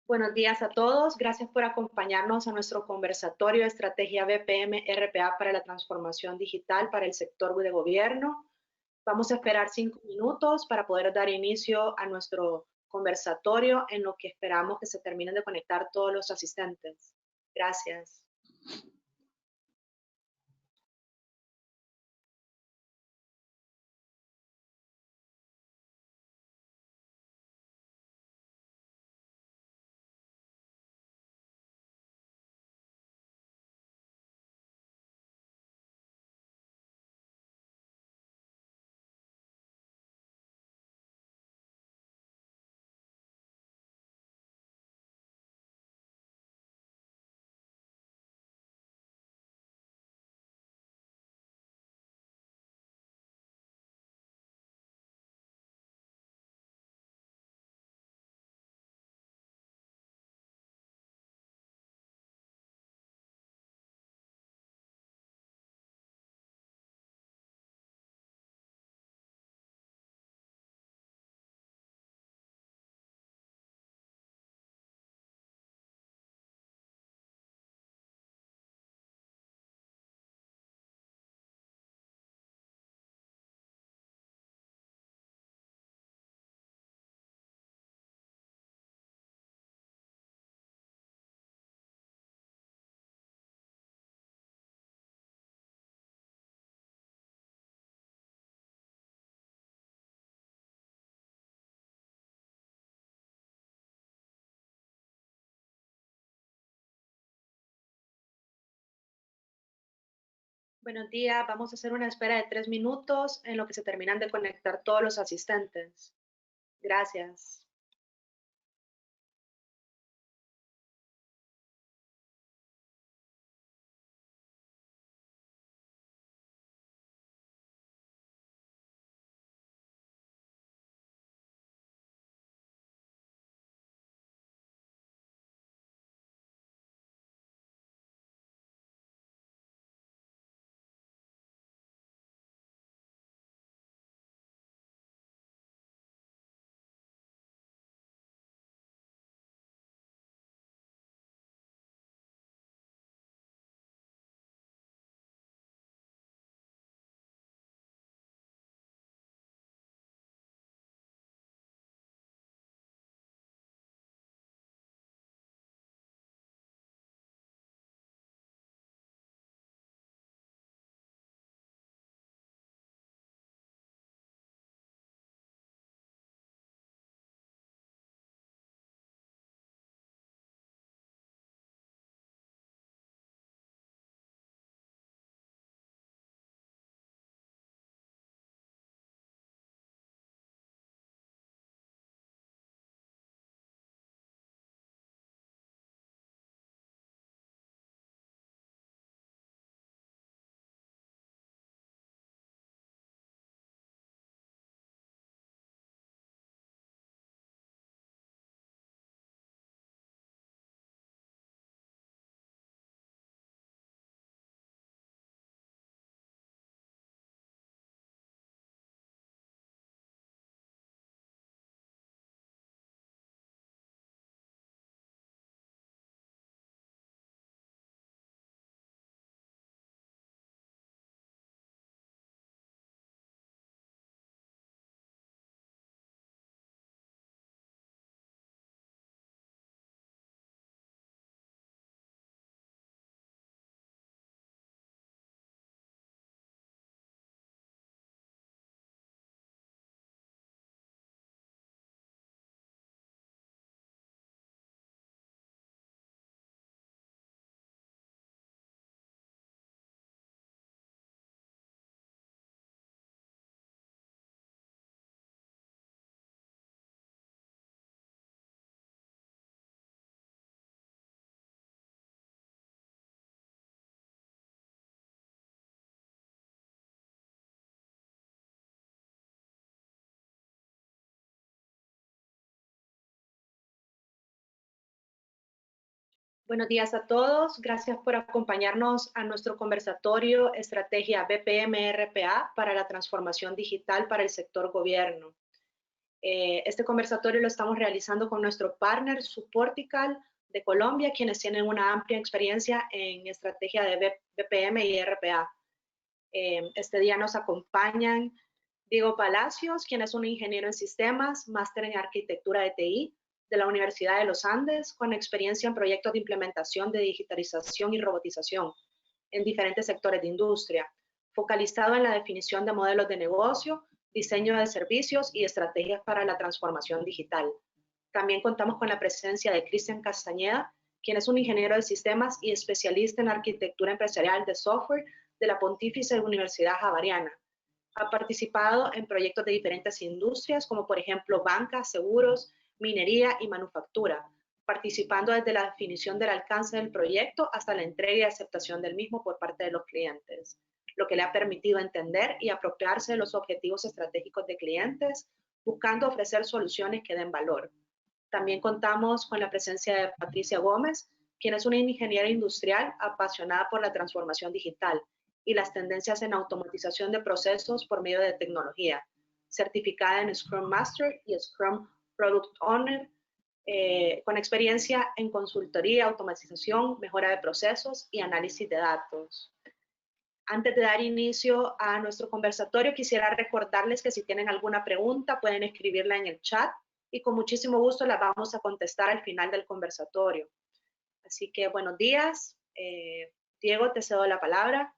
Buenos días a todos. Gracias por acompañarnos a nuestro conversatorio de Estrategia BPM-RPA para la transformación digital para el sector de gobierno. Vamos a esperar 5 minutos para poder dar inicio a nuestro conversatorio en lo que esperamos que se terminen de conectar todos los asistentes. Gracias. Buenos días. Vamos a hacer una espera de 3 minutos en lo que se terminan de conectar todos los asistentes. Gracias. Buenos días a todos. Gracias por acompañarnos a nuestro conversatorio Estrategia BPM-RPA para la transformación digital para el sector gobierno. Este conversatorio lo estamos realizando con nuestro partner Supportical de Colombia, quienes tienen una amplia experiencia en estrategia de BPM y RPA. Este día nos acompañan Diego Palacios, quien es un ingeniero en sistemas, máster en arquitectura de TI de la Universidad de los Andes, con experiencia en proyectos de implementación de digitalización y robotización en diferentes sectores de industria, focalizado en la definición de modelos de negocio, diseño de servicios y estrategias para la transformación digital. También contamos con la presencia de Cristian Castañeda, quien es un ingeniero de sistemas y especialista en arquitectura empresarial de software de la Pontificia Universidad Javeriana. Ha participado en proyectos de diferentes industrias, como por ejemplo banca, seguros, minería y manufactura, participando desde la definición del alcance del proyecto hasta la entrega y aceptación del mismo por parte de los clientes, lo que le ha permitido entender y apropiarse de los objetivos estratégicos de clientes, buscando ofrecer soluciones que den valor. También contamos con la presencia de Patricia Gómez, quien es una ingeniera industrial apasionada por la transformación digital y las tendencias en automatización de procesos por medio de tecnología, certificada en Scrum Master y Scrum Product Owner, con experiencia en consultoría, automatización, mejora de procesos y análisis de datos. Antes de dar inicio a nuestro conversatorio, quisiera recordarles que si tienen alguna pregunta pueden escribirla en el chat y con muchísimo gusto la vamos a contestar al final del conversatorio. Así que buenos días. Diego, te cedo la palabra.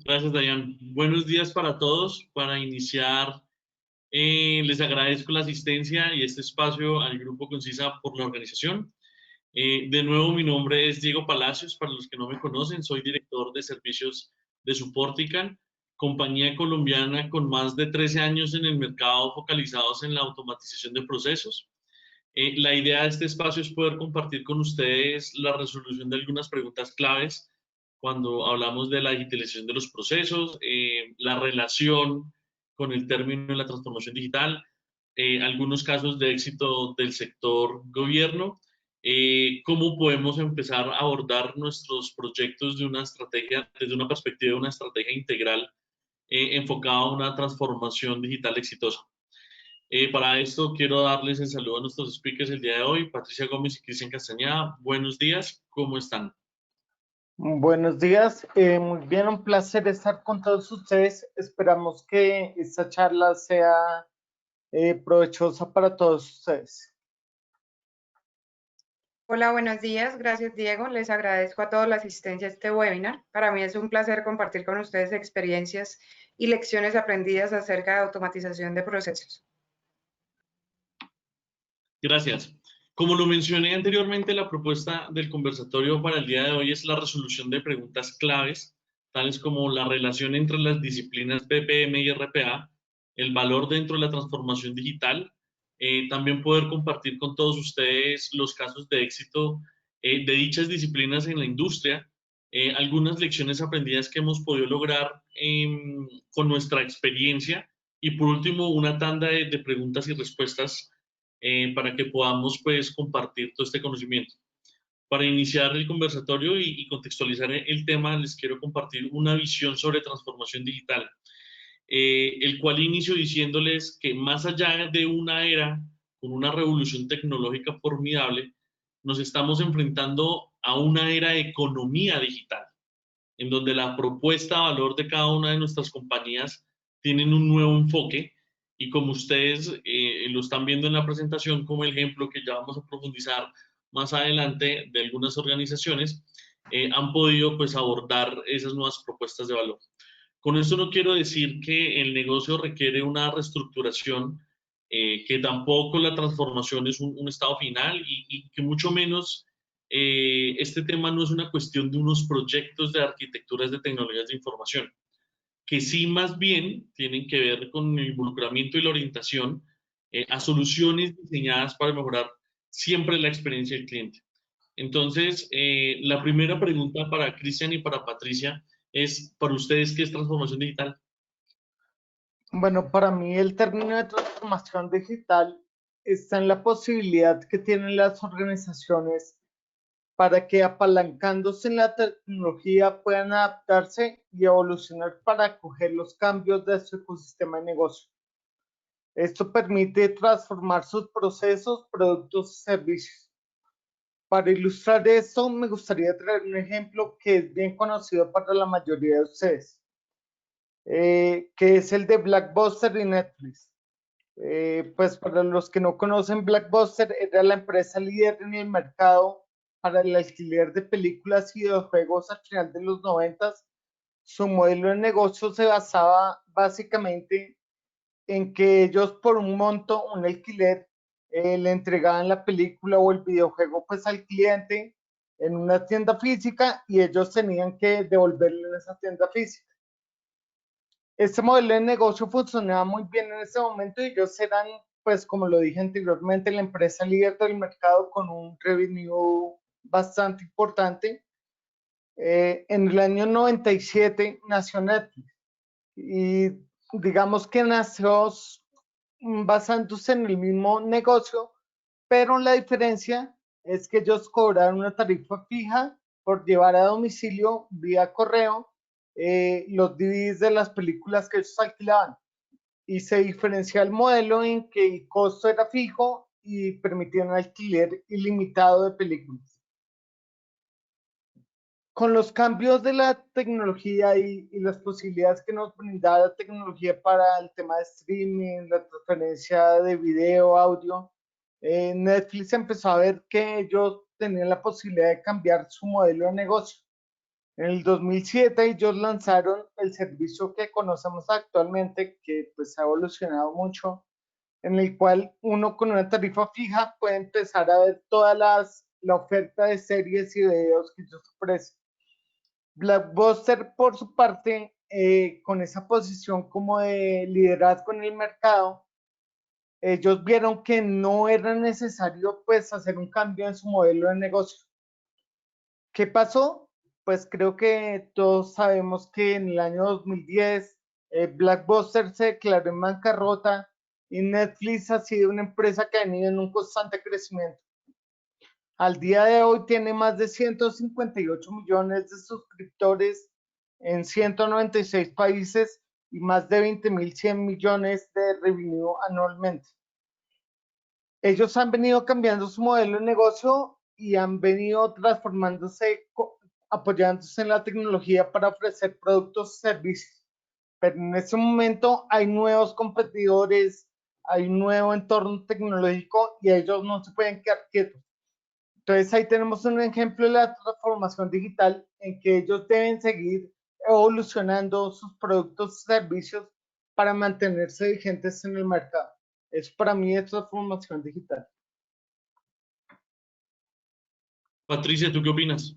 Gracias, Dayan. Buenos días para todos. Para iniciar, les agradezco la asistencia y este espacio al Grupo Concisa por la organización. De nuevo, mi nombre es Diego Palacios. Para los que no me conocen, soy director de servicios de Supportical, compañía colombiana con más de 13 años en el mercado focalizados en la automatización de procesos. La idea de este espacio es poder compartir con ustedes la resolución de algunas preguntas claves cuando hablamos de la digitalización de los procesos, la relación con el término de la transformación digital, algunos casos de éxito del sector gobierno, cómo podemos empezar a abordar nuestros proyectos de una estrategia, desde una perspectiva de una estrategia integral enfocada a una transformación digital exitosa. Para esto quiero darles el saludo a nuestros speakers el día de hoy, Patricia Gómez y Cristian Castañeda. Buenos días, ¿cómo están? Buenos días, muy bien, un placer estar con todos ustedes. Esperamos que esta charla sea provechosa para todos ustedes. Hola, buenos días. Gracias, Diego. Les agradezco a todos la asistencia a este webinar. Para mí es un placer compartir con ustedes experiencias y lecciones aprendidas acerca de automatización de procesos. Gracias. Como lo mencioné anteriormente, la propuesta del conversatorio para el día de hoy es la resolución de preguntas claves, tales como la relación entre las disciplinas BPM y RPA, el valor dentro de la transformación digital, también poder compartir con todos ustedes los casos de éxito de dichas disciplinas en la industria, algunas lecciones aprendidas que hemos podido lograr con nuestra experiencia y por último una tanda de preguntas y respuestas para que podamos pues compartir todo este conocimiento. Para iniciar el conversatorio y contextualizar el tema, les quiero compartir una visión sobre transformación digital, el cual inicio diciéndoles que más allá de una era con una revolución tecnológica formidable, nos estamos enfrentando a una era de economía digital, en donde la propuesta de valor de cada una de nuestras compañías tienen un nuevo enfoque y como ustedes lo están viendo en la presentación como ejemplo que ya vamos a profundizar más adelante de algunas organizaciones, han podido pues abordar esas nuevas propuestas de valor. Con esto no quiero decir que el negocio requiere una reestructuración, que tampoco la transformación es un estado final y que mucho menos este tema no es una cuestión de unos proyectos de arquitecturas de tecnologías de información, que sí más bien tienen que ver con el involucramiento y la orientación a soluciones diseñadas para mejorar siempre la experiencia del cliente. Entonces, la primera pregunta para Cristian y para Patricia es, para ustedes, ¿qué es transformación digital? Bueno, para mí el término de transformación digital está en la posibilidad que tienen las organizaciones para que apalancándose en la tecnología puedan adaptarse y evolucionar para acoger los cambios de su ecosistema de negocio. Esto permite transformar sus procesos, productos y servicios. Para ilustrar esto, me gustaría traer un ejemplo que es bien conocido para la mayoría de ustedes, que es el de Blockbuster y Netflix. Pues para los que no conocen, Blockbuster era la empresa líder en el mercado para el alquiler de películas y videojuegos al final de los 90. Su modelo de negocio se basaba básicamente en que ellos por un monto, un alquiler, le entregaban la película o el videojuego pues al cliente en una tienda física y ellos tenían que devolverle en esa tienda física. Este modelo de negocio funcionaba muy bien en ese momento y ellos eran, pues como lo dije anteriormente, la empresa líder del mercado con un revenue bastante importante. En el año 97 nació Netflix y digamos que nació basándose en el mismo negocio, pero la diferencia es que ellos cobraron una tarifa fija por llevar a domicilio vía correo los DVDs de las películas que ellos alquilaban. Y se diferencia el modelo en que el costo era fijo y permitía un alquiler ilimitado de películas. Con los cambios de la tecnología y las posibilidades que nos brinda la tecnología para el tema de streaming, la transferencia de video, audio, Netflix empezó a ver que ellos tenían la posibilidad de cambiar su modelo de negocio. En el 2007 ellos lanzaron el servicio que conocemos actualmente, que pues ha evolucionado mucho, en el cual uno con una tarifa fija puede empezar a ver toda la oferta de series y videos que ellos ofrecen. Blockbuster, por su parte, con esa posición como de liderazgo en el mercado, ellos vieron que no era necesario pues hacer un cambio en su modelo de negocio. ¿Qué pasó? Pues creo que todos sabemos que en el año 2010 Blockbuster se declaró en bancarrota y Netflix ha sido una empresa que ha venido en un constante crecimiento. Al día de hoy tiene más de 158 millones de suscriptores en 196 países y más de 20.100 millones de revenue anualmente. Ellos han venido cambiando su modelo de negocio y han venido transformándose, apoyándose en la tecnología para ofrecer productos y servicios. Pero en este momento hay nuevos competidores, hay un nuevo entorno tecnológico y ellos no se pueden quedar quietos. Entonces ahí tenemos un ejemplo de la transformación digital en que ellos deben seguir evolucionando sus productos y servicios para mantenerse vigentes en el mercado. Eso para mí es transformación digital. Patricia, ¿tú qué opinas?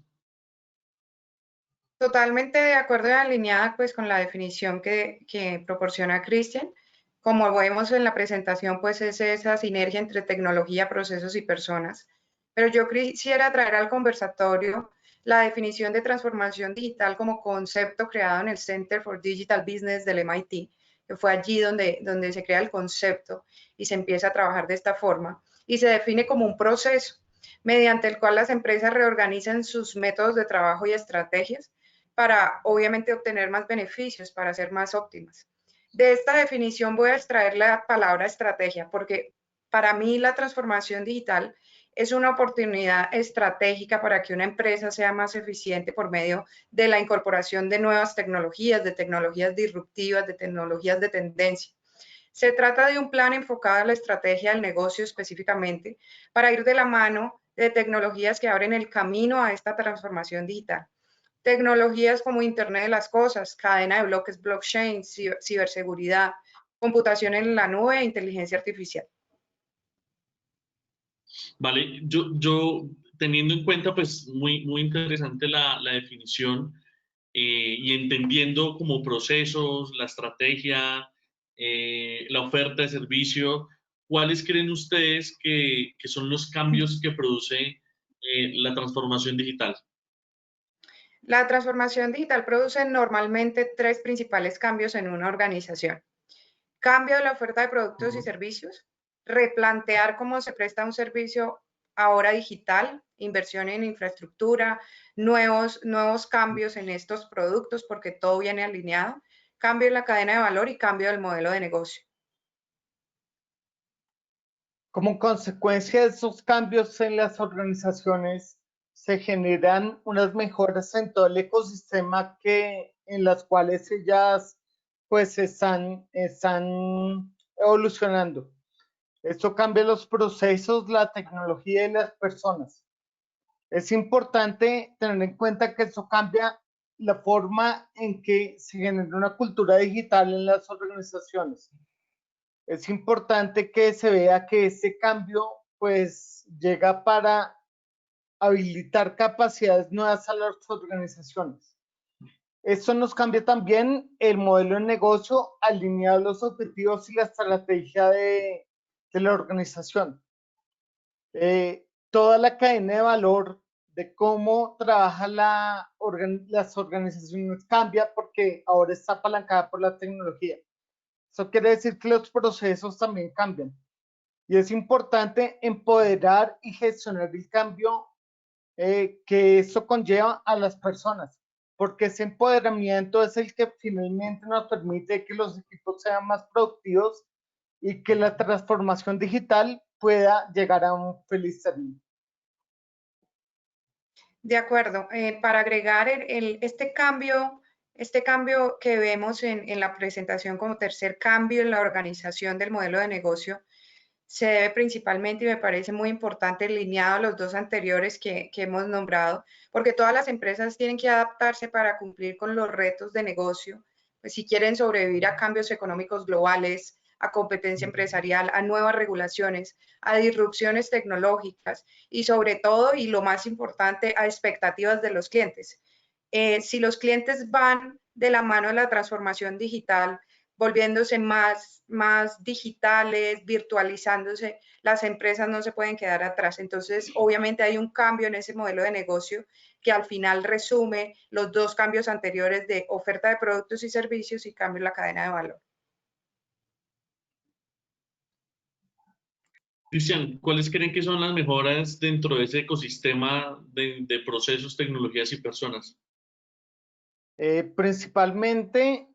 Totalmente de acuerdo y alineada pues con la definición que proporciona Cristian. Como vemos en la presentación, pues es esa sinergia entre tecnología, procesos y personas. Pero yo quisiera traer al conversatorio la definición de transformación digital como concepto creado en el Center for Digital Business del MIT, que fue allí donde se crea el concepto y se empieza a trabajar de esta forma, y se define como un proceso mediante el cual las empresas reorganizan sus métodos de trabajo y estrategias para obviamente obtener más beneficios, para ser más óptimas. De esta definición voy a extraer la palabra estrategia, porque para mí la transformación digital es una oportunidad estratégica para que una empresa sea más eficiente por medio de la incorporación de nuevas tecnologías, de tecnologías disruptivas, de tecnologías de tendencia. Se trata de un plan enfocado a la estrategia del negocio específicamente para ir de la mano de tecnologías que abren el camino a esta transformación digital. Tecnologías como Internet de las Cosas, cadena de bloques, blockchain, ciberseguridad, computación en la nube e inteligencia artificial. Vale, yo teniendo en cuenta, pues muy interesante la definición y entendiendo como procesos, la estrategia, la oferta de servicio, ¿cuáles creen ustedes que son los cambios que produce la transformación digital? La transformación digital produce normalmente tres principales cambios en una organización. Cambio de la oferta de productos y servicios, replantear cómo se presta un servicio ahora digital, inversión en infraestructura, nuevos cambios en estos productos porque todo viene alineado, cambio en la cadena de valor y cambio del modelo de negocio. Como consecuencia de esos cambios en las organizaciones, se generan unas mejoras en todo el ecosistema en las cuales ellas pues están evolucionando. Esto cambia los procesos, la tecnología y las personas. Es importante tener en cuenta que eso cambia la forma en que se genera una cultura digital en las organizaciones. Es importante que se vea que ese cambio pues llega para habilitar capacidades nuevas a las organizaciones. Esto nos cambia también el modelo de negocio alineado a los objetivos y la estrategia de la organización. Toda la cadena de valor de cómo trabaja las organizaciones cambia porque ahora está apalancada por la tecnología. Eso quiere decir que los procesos también cambian. Y es importante empoderar y gestionar el cambio que eso conlleva a las personas, porque ese empoderamiento es el que finalmente nos permite que los equipos sean más productivos y que la transformación digital pueda llegar a un feliz término. De acuerdo. Para agregar este cambio que vemos en la presentación como tercer cambio en la organización del modelo de negocio, se debe principalmente, y me parece muy importante, alineado a los dos anteriores que hemos nombrado, porque todas las empresas tienen que adaptarse para cumplir con los retos de negocio, pues si quieren sobrevivir a cambios económicos globales, a competencia empresarial, a nuevas regulaciones, a disrupciones tecnológicas y sobre todo, y lo más importante, a expectativas de los clientes. Si los clientes van de la mano de la transformación digital, volviéndose más digitales, virtualizándose, las empresas no se pueden quedar atrás. Entonces, obviamente hay un cambio en ese modelo de negocio que al final resume los dos cambios anteriores de oferta de productos y servicios y cambio en la cadena de valor. Cristian, ¿cuáles creen que son las mejoras dentro de ese ecosistema de procesos, tecnologías y personas? Principalmente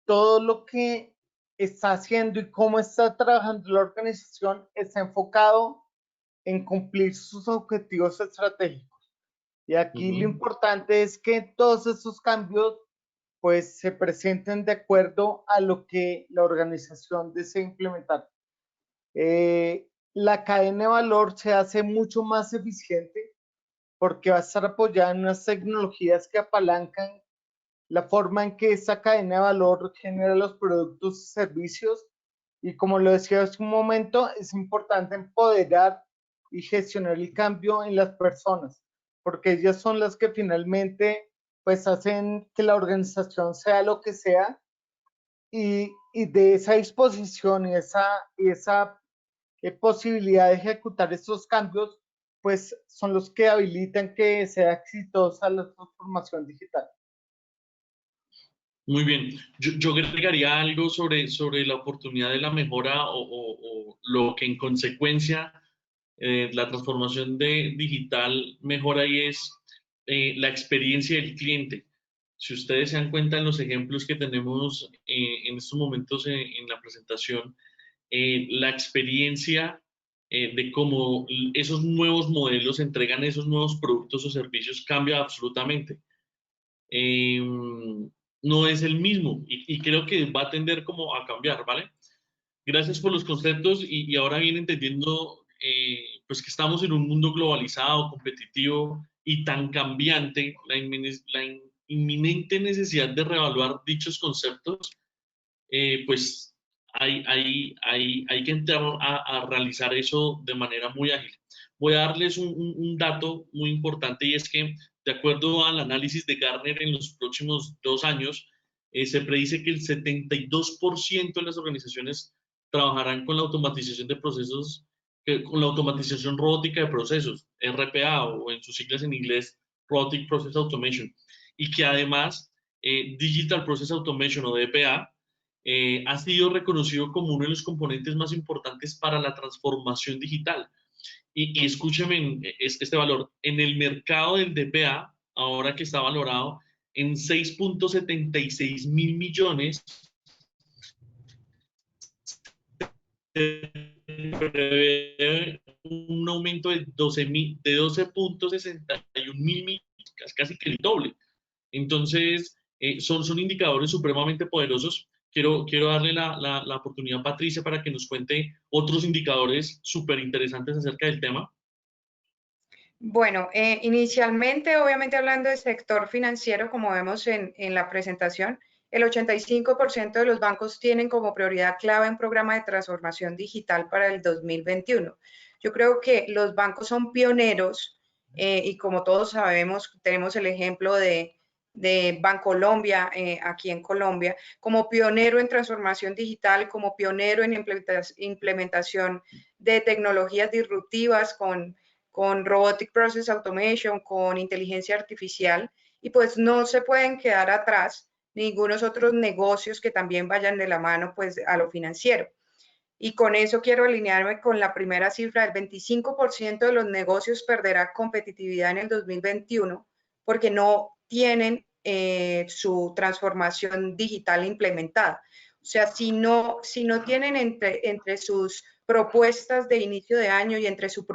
todo lo que está haciendo y cómo está trabajando la organización está enfocado en cumplir sus objetivos estratégicos. Y aquí lo importante es que todos esos cambios pues se presenten de acuerdo a lo que la organización desea implementar. La cadena de valor se hace mucho más eficiente porque va a estar apoyada en unas tecnologías que apalancan la forma en que esa cadena de valor genera los productos y servicios. Y como lo decía hace un momento, es importante empoderar y gestionar el cambio en las personas, porque ellas son las que finalmente pues hacen que la organización sea lo que sea y de esa disposición y esa posibilidad de ejecutar estos cambios pues son los que habilitan que sea exitosa la transformación digital. Muy bien. Yo agregaría algo sobre la oportunidad de la mejora o lo que en consecuencia la transformación digital mejora y es la experiencia del cliente. Si ustedes se dan cuenta en los ejemplos que tenemos en estos momentos en la presentación, la experiencia de cómo esos nuevos modelos entregan esos nuevos productos o servicios cambia absolutamente. No es el mismo y creo que va a tender como a cambiar, ¿vale? Gracias por los conceptos y ahora viene entendiendo pues que estamos en un mundo globalizado, competitivo y tan cambiante, la inminente necesidad de reevaluar dichos conceptos, pues hay que entrar a realizar eso de manera muy ágil. Voy a darles un dato muy importante y es que de acuerdo al análisis de Gartner en los próximos 2 años, se predice que el 72% de las organizaciones trabajarán con la automatización de procesos, con la automatización robótica de procesos, RPA o en sus siglas en inglés, Robotic Process Automation, y que además Digital Process Automation o DPA ha sido reconocido como uno de los componentes más importantes para la transformación digital. Y escúcheme este valor. En el mercado del DPA, ahora que está valorado en 6.76 mil millones, se prevé un aumento de 12.61 mil millas, casi que el doble. Entonces, son indicadores supremamente poderosos. Quiero darle la oportunidad a Patricia para que nos cuente otros indicadores súper interesantes acerca del tema. Bueno, inicialmente, obviamente hablando del sector financiero, como vemos en la presentación, el 85% de los bancos tienen como prioridad clave un programa de transformación digital para el 2021. Yo creo que los bancos son pioneros y como todos sabemos, tenemos el ejemplo de Bancolombia aquí en Colombia, como pionero en transformación digital, como pionero en implementación de tecnologías disruptivas con Robotic Process Automation, con inteligencia artificial, y pues no se pueden quedar atrás ningunos otros negocios que también vayan de la mano pues a lo financiero. Y con eso quiero alinearme con la primera cifra, el 25% de los negocios perderá competitividad en el 2021 porque no tienen su transformación digital implementada. O sea, si no tienen entre sus propuestas de inicio de año y entre su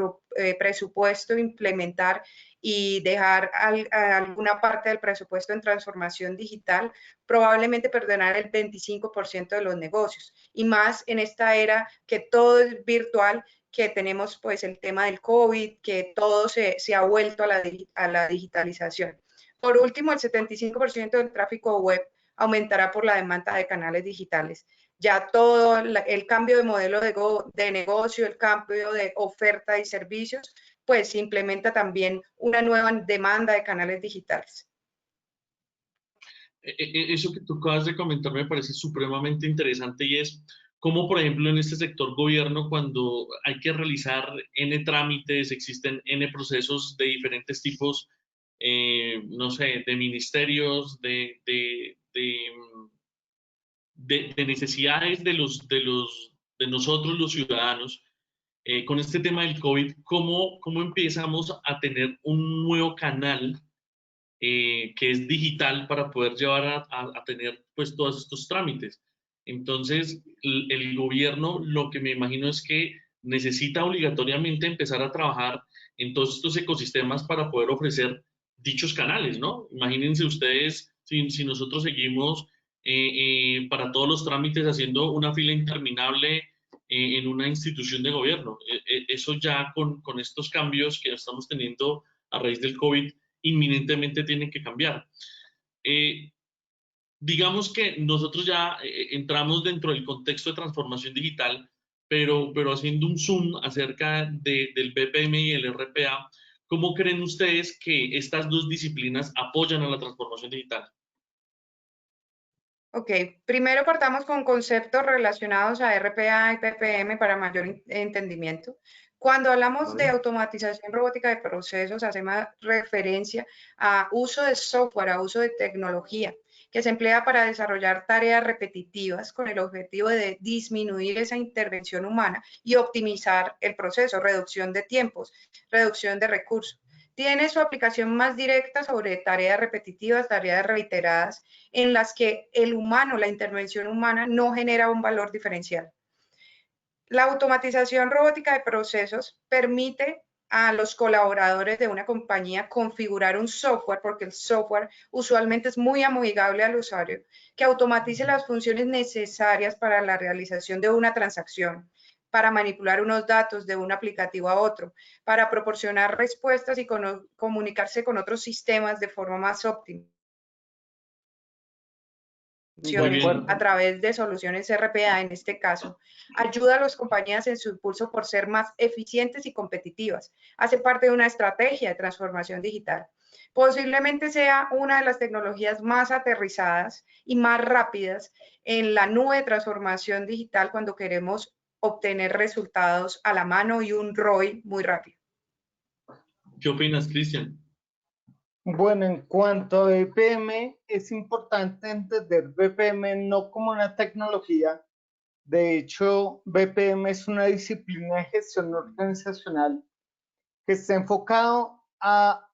presupuesto implementar y dejar alguna parte del presupuesto en transformación digital, probablemente perderán el 25% de los negocios. Y más en esta era que todo es virtual, que tenemos pues el tema del COVID, que todo se ha vuelto a la digitalización. Por último, el 75% del tráfico web aumentará por la demanda de canales digitales. Ya todo el cambio de modelo de negocio, el cambio de oferta y servicios, pues implementa también una nueva demanda de canales digitales. Eso que tú acabas de comentar me parece supremamente interesante y es como, por ejemplo, en este sector gobierno, cuando hay que realizar N trámites, existen N procesos de diferentes tipos, no sé, de ministerios, de necesidades de nosotros los ciudadanos. Con este tema del COVID, ¿cómo empezamos a tener un nuevo canal que es digital para poder llevar a tener pues todos estos trámites? Entonces, el gobierno lo que me imagino es que necesita obligatoriamente empezar a trabajar en todos estos ecosistemas para poder ofrecer dichos canales, ¿no? Imagínense ustedes si nosotros seguimos para todos los trámites haciendo una fila interminable en una institución de gobierno. Eso ya con estos cambios que estamos teniendo a raíz del COVID inminentemente tiene que cambiar. Digamos que nosotros ya entramos dentro del contexto de transformación digital, pero haciendo un zoom acerca del BPM y el RPA, ¿cómo creen ustedes que estas dos disciplinas apoyan a la transformación digital? Ok, primero partamos con conceptos relacionados a RPA y BPM para mayor entendimiento. Cuando hablamos de automatización robótica de procesos, hacemos referencia a uso de software, a uso de tecnología, que se emplea para desarrollar tareas repetitivas con el objetivo de disminuir esa intervención humana y optimizar el proceso, reducción de tiempos, reducción de recursos. Tiene su aplicación más directa sobre tareas repetitivas, tareas reiteradas, en las que el humano, la intervención humana, no genera un valor diferencial. La automatización robótica de procesos permite a los colaboradores de una compañía configurar un software, porque el software usualmente es muy amigable al usuario, que automatice las funciones necesarias para la realización de una transacción, para manipular unos datos de un aplicativo a otro, para proporcionar respuestas y comunicarse con otros sistemas de forma más óptima. A través de soluciones RPA, en este caso, ayuda a las compañías en su impulso por ser más eficientes y competitivas. Hace parte de una estrategia de transformación digital. Posiblemente sea una de las tecnologías más aterrizadas y más rápidas en la nube de transformación digital cuando queremos obtener resultados a la mano y un ROI muy rápido. ¿Qué opinas, Cristian? Bueno, en cuanto a BPM, es importante entender BPM no como una tecnología. De hecho, BPM es una disciplina de gestión organizacional que está enfocado a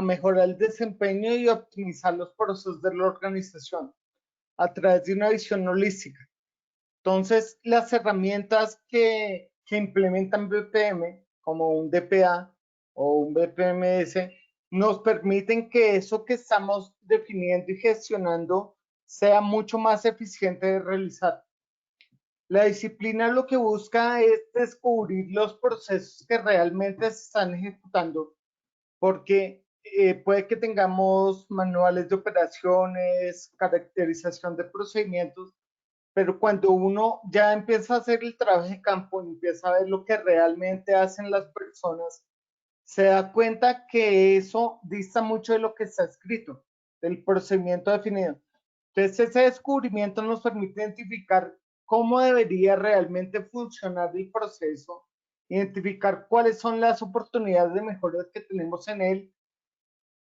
mejorar el desempeño y optimizar los procesos de la organización a través de una visión holística. Entonces, las herramientas que que implementan BPM, como un DPA o un BPMS, nos permiten que eso que estamos definiendo y gestionando sea mucho más eficiente de realizar. La disciplina lo que busca es descubrir los procesos que realmente se están ejecutando, porque puede que tengamos manuales de operaciones, caracterización de procedimientos, pero cuando uno ya empieza a hacer el trabajo de campo y empieza a ver lo que realmente hacen las personas, se da cuenta que eso dista mucho de lo que está escrito, del procedimiento definido. Entonces, ese descubrimiento nos permite identificar cómo debería realmente funcionar el proceso, identificar cuáles son las oportunidades de mejoras que tenemos en él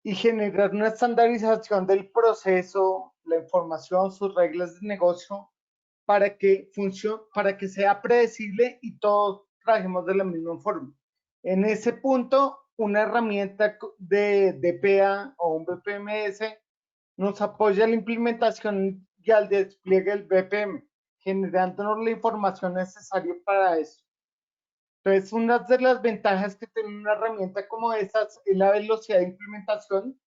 y generar una estandarización del proceso, la información, sus reglas de negocio, para que funcione, para que sea predecible y todos trabajemos de la misma forma. En ese punto, una herramienta de DPA o un BPMS nos apoya la implementación y al despliegue del BPM, generándonos la información necesaria para eso. Entonces, una de las ventajas que tiene una herramienta como esas es la velocidad de implementación,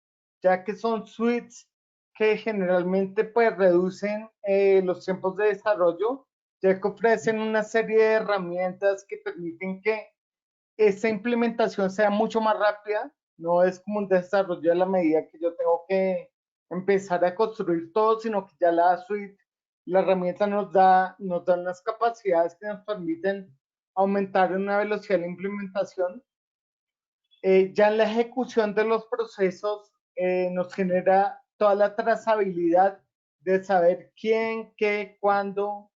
ya que son suites que generalmente pues reducen los tiempos de desarrollo, ya que ofrecen una serie de herramientas que permiten que esta implementación sea mucho más rápida. No es como un desarrollo a la medida que yo tengo que empezar a construir todo, sino que ya la suite, la herramienta nos da unas capacidades que nos permiten aumentar una velocidad de la implementación. Ya en la ejecución de los procesos nos genera toda la trazabilidad de saber quién, qué, cuándo,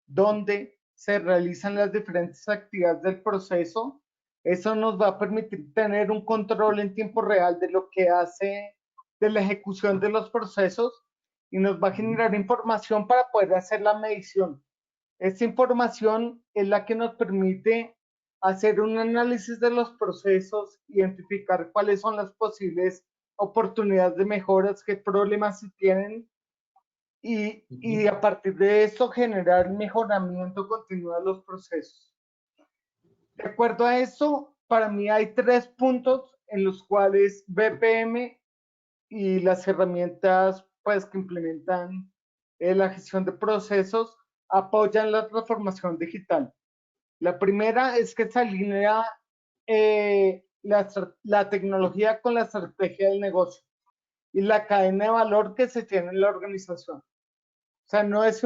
dónde se realizan las diferentes actividades del proceso. Eso nos va a permitir tener un control en tiempo real de lo que hace de la ejecución de los procesos y nos va a generar información para poder hacer la medición. Esta información es la que nos permite hacer un análisis de los procesos, identificar cuáles son las posibles oportunidades de mejoras, qué problemas se tienen y a partir de eso generar mejoramiento continuo de los procesos. De acuerdo a eso, para mí hay 3 puntos en los cuales BPM y las herramientas pues, que implementan la gestión de procesos apoyan la transformación digital. La primera es que se alinea la tecnología con la estrategia del negocio y la cadena de valor que se tiene en la organización. O sea, no es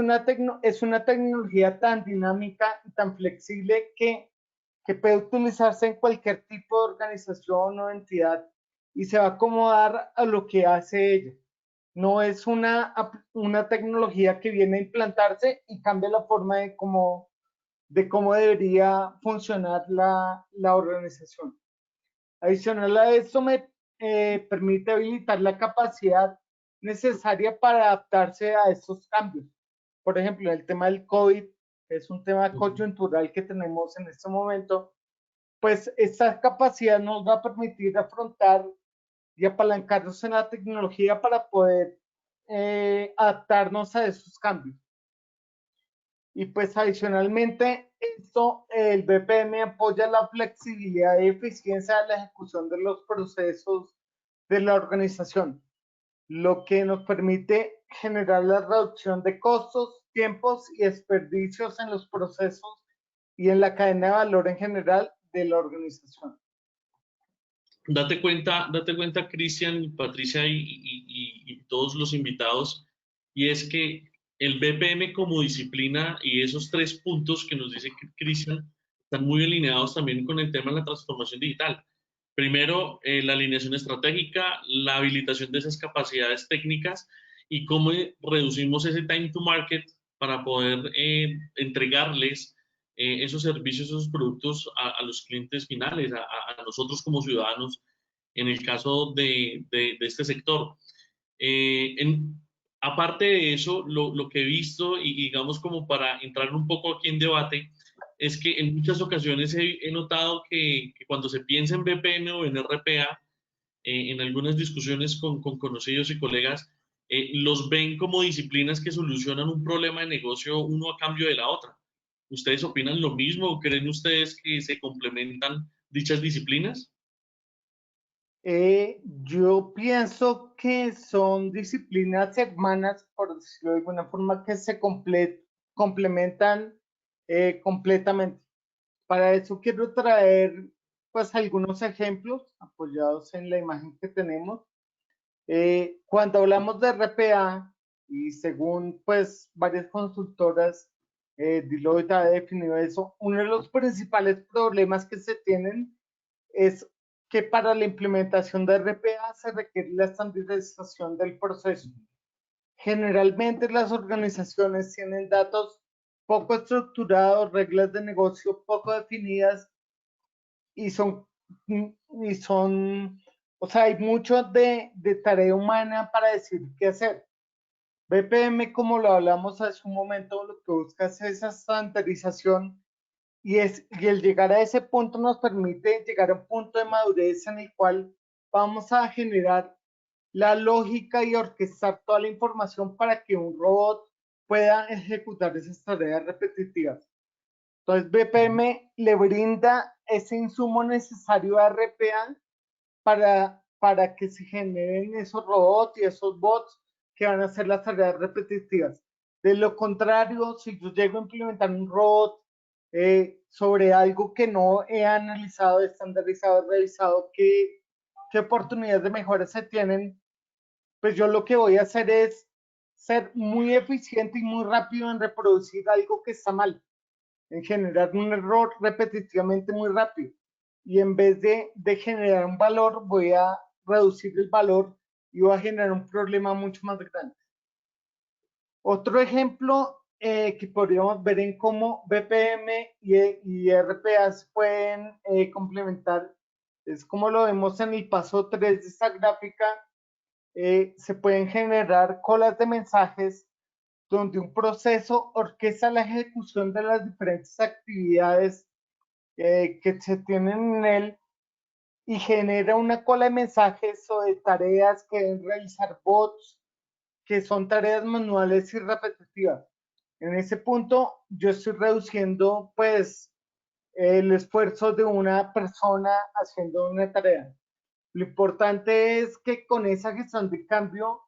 es una tecnología tan dinámica y tan flexible que puede utilizarse en cualquier tipo de organización o entidad y se va a acomodar a lo que hace ella. No es una tecnología que viene a implantarse y cambia la forma de cómo debería funcionar la organización. Adicional a esto, me permite habilitar la capacidad necesaria para adaptarse a estos cambios. Por ejemplo, el tema del COVID, que es un tema coyuntural que tenemos en este momento, pues esta capacidad nos va a permitir afrontar y apalancarnos en la tecnología para poder adaptarnos a esos cambios. Y pues adicionalmente, esto, el BPM apoya la flexibilidad y eficiencia de la ejecución de los procesos de la organización, lo que nos permite generar la reducción de costos, tiempos y desperdicios en los procesos y en la cadena de valor en general de la organización. Date cuenta, Cristian, Patricia y todos los invitados, y es que el BPM como disciplina y esos 3 puntos que nos dice Cristian están muy alineados también con el tema de la transformación digital. Primero, la alineación estratégica, la habilitación de esas capacidades técnicas y cómo reducimos ese time to market para poder entregarles esos servicios, esos productos a los clientes finales, a nosotros como ciudadanos, en el caso de este sector. Aparte de eso, lo que he visto, y digamos como para entrar un poco aquí en debate, es que en muchas ocasiones he notado que cuando se piensa en BPM o en RPA, en algunas discusiones con conocidos y colegas, los ven como disciplinas que solucionan un problema de negocio uno a cambio de la otra. ¿Ustedes opinan lo mismo o creen ustedes que se complementan dichas disciplinas? Yo pienso que son disciplinas hermanas, por decirlo de alguna forma, que se complementan completamente. Para eso quiero traer pues algunos ejemplos apoyados en la imagen que tenemos. Cuando hablamos de RPA y según pues varias consultoras, Deloitte ha definido eso, uno de los principales problemas que se tienen es que para la implementación de RPA se requiere la estandarización del proceso. Generalmente las organizaciones tienen datos poco estructurados, reglas de negocio poco definidas y o sea, hay mucho de tarea humana para decir qué hacer. BPM, como lo hablamos hace un momento, lo que busca es esa estandarización y el llegar a ese punto nos permite llegar a un punto de madurez en el cual vamos a generar la lógica y orquestar toda la información para que un robot pueda ejecutar esas tareas repetitivas. Entonces, BPM le brinda ese insumo necesario a RPA para que se generen esos robots y esos bots que van a hacer las tareas repetitivas. De lo contrario, si yo llego a implementar un robot sobre algo que no he analizado, estandarizado, revisado, qué oportunidades de mejora se tienen, pues yo lo que voy a hacer es ser muy eficiente y muy rápido en reproducir algo que está mal, en generar un error repetitivamente muy rápido. Y en vez de generar un valor, voy a reducir el valor y voy a generar un problema mucho más grande. Otro ejemplo que podríamos ver en cómo BPM y RPA se pueden complementar es como lo vemos en el paso 3 de esta gráfica. Se pueden generar colas de mensajes donde un proceso orquesta la ejecución de las diferentes actividades que se tienen en él y genera una cola de mensajes o de tareas que deben realizar bots, que son tareas manuales y repetitivas. En ese punto, yo estoy reduciendo pues el esfuerzo de una persona haciendo una tarea. Lo importante es que con esa gestión de cambio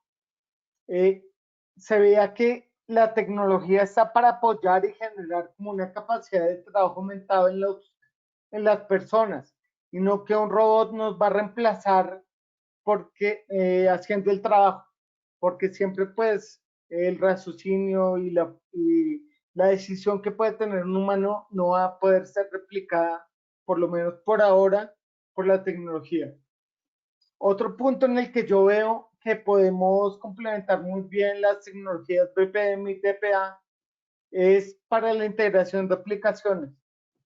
se vea que la tecnología está para apoyar y generar como una capacidad de trabajo aumentado en las personas y no que un robot nos va a reemplazar porque haciendo el trabajo, porque siempre pues el raciocinio y la decisión que puede tener un humano no va a poder ser replicada, por lo menos por ahora, por la tecnología. Otro punto en el que yo veo que podemos complementar muy bien las tecnologías BPM y TPA es para la integración de aplicaciones.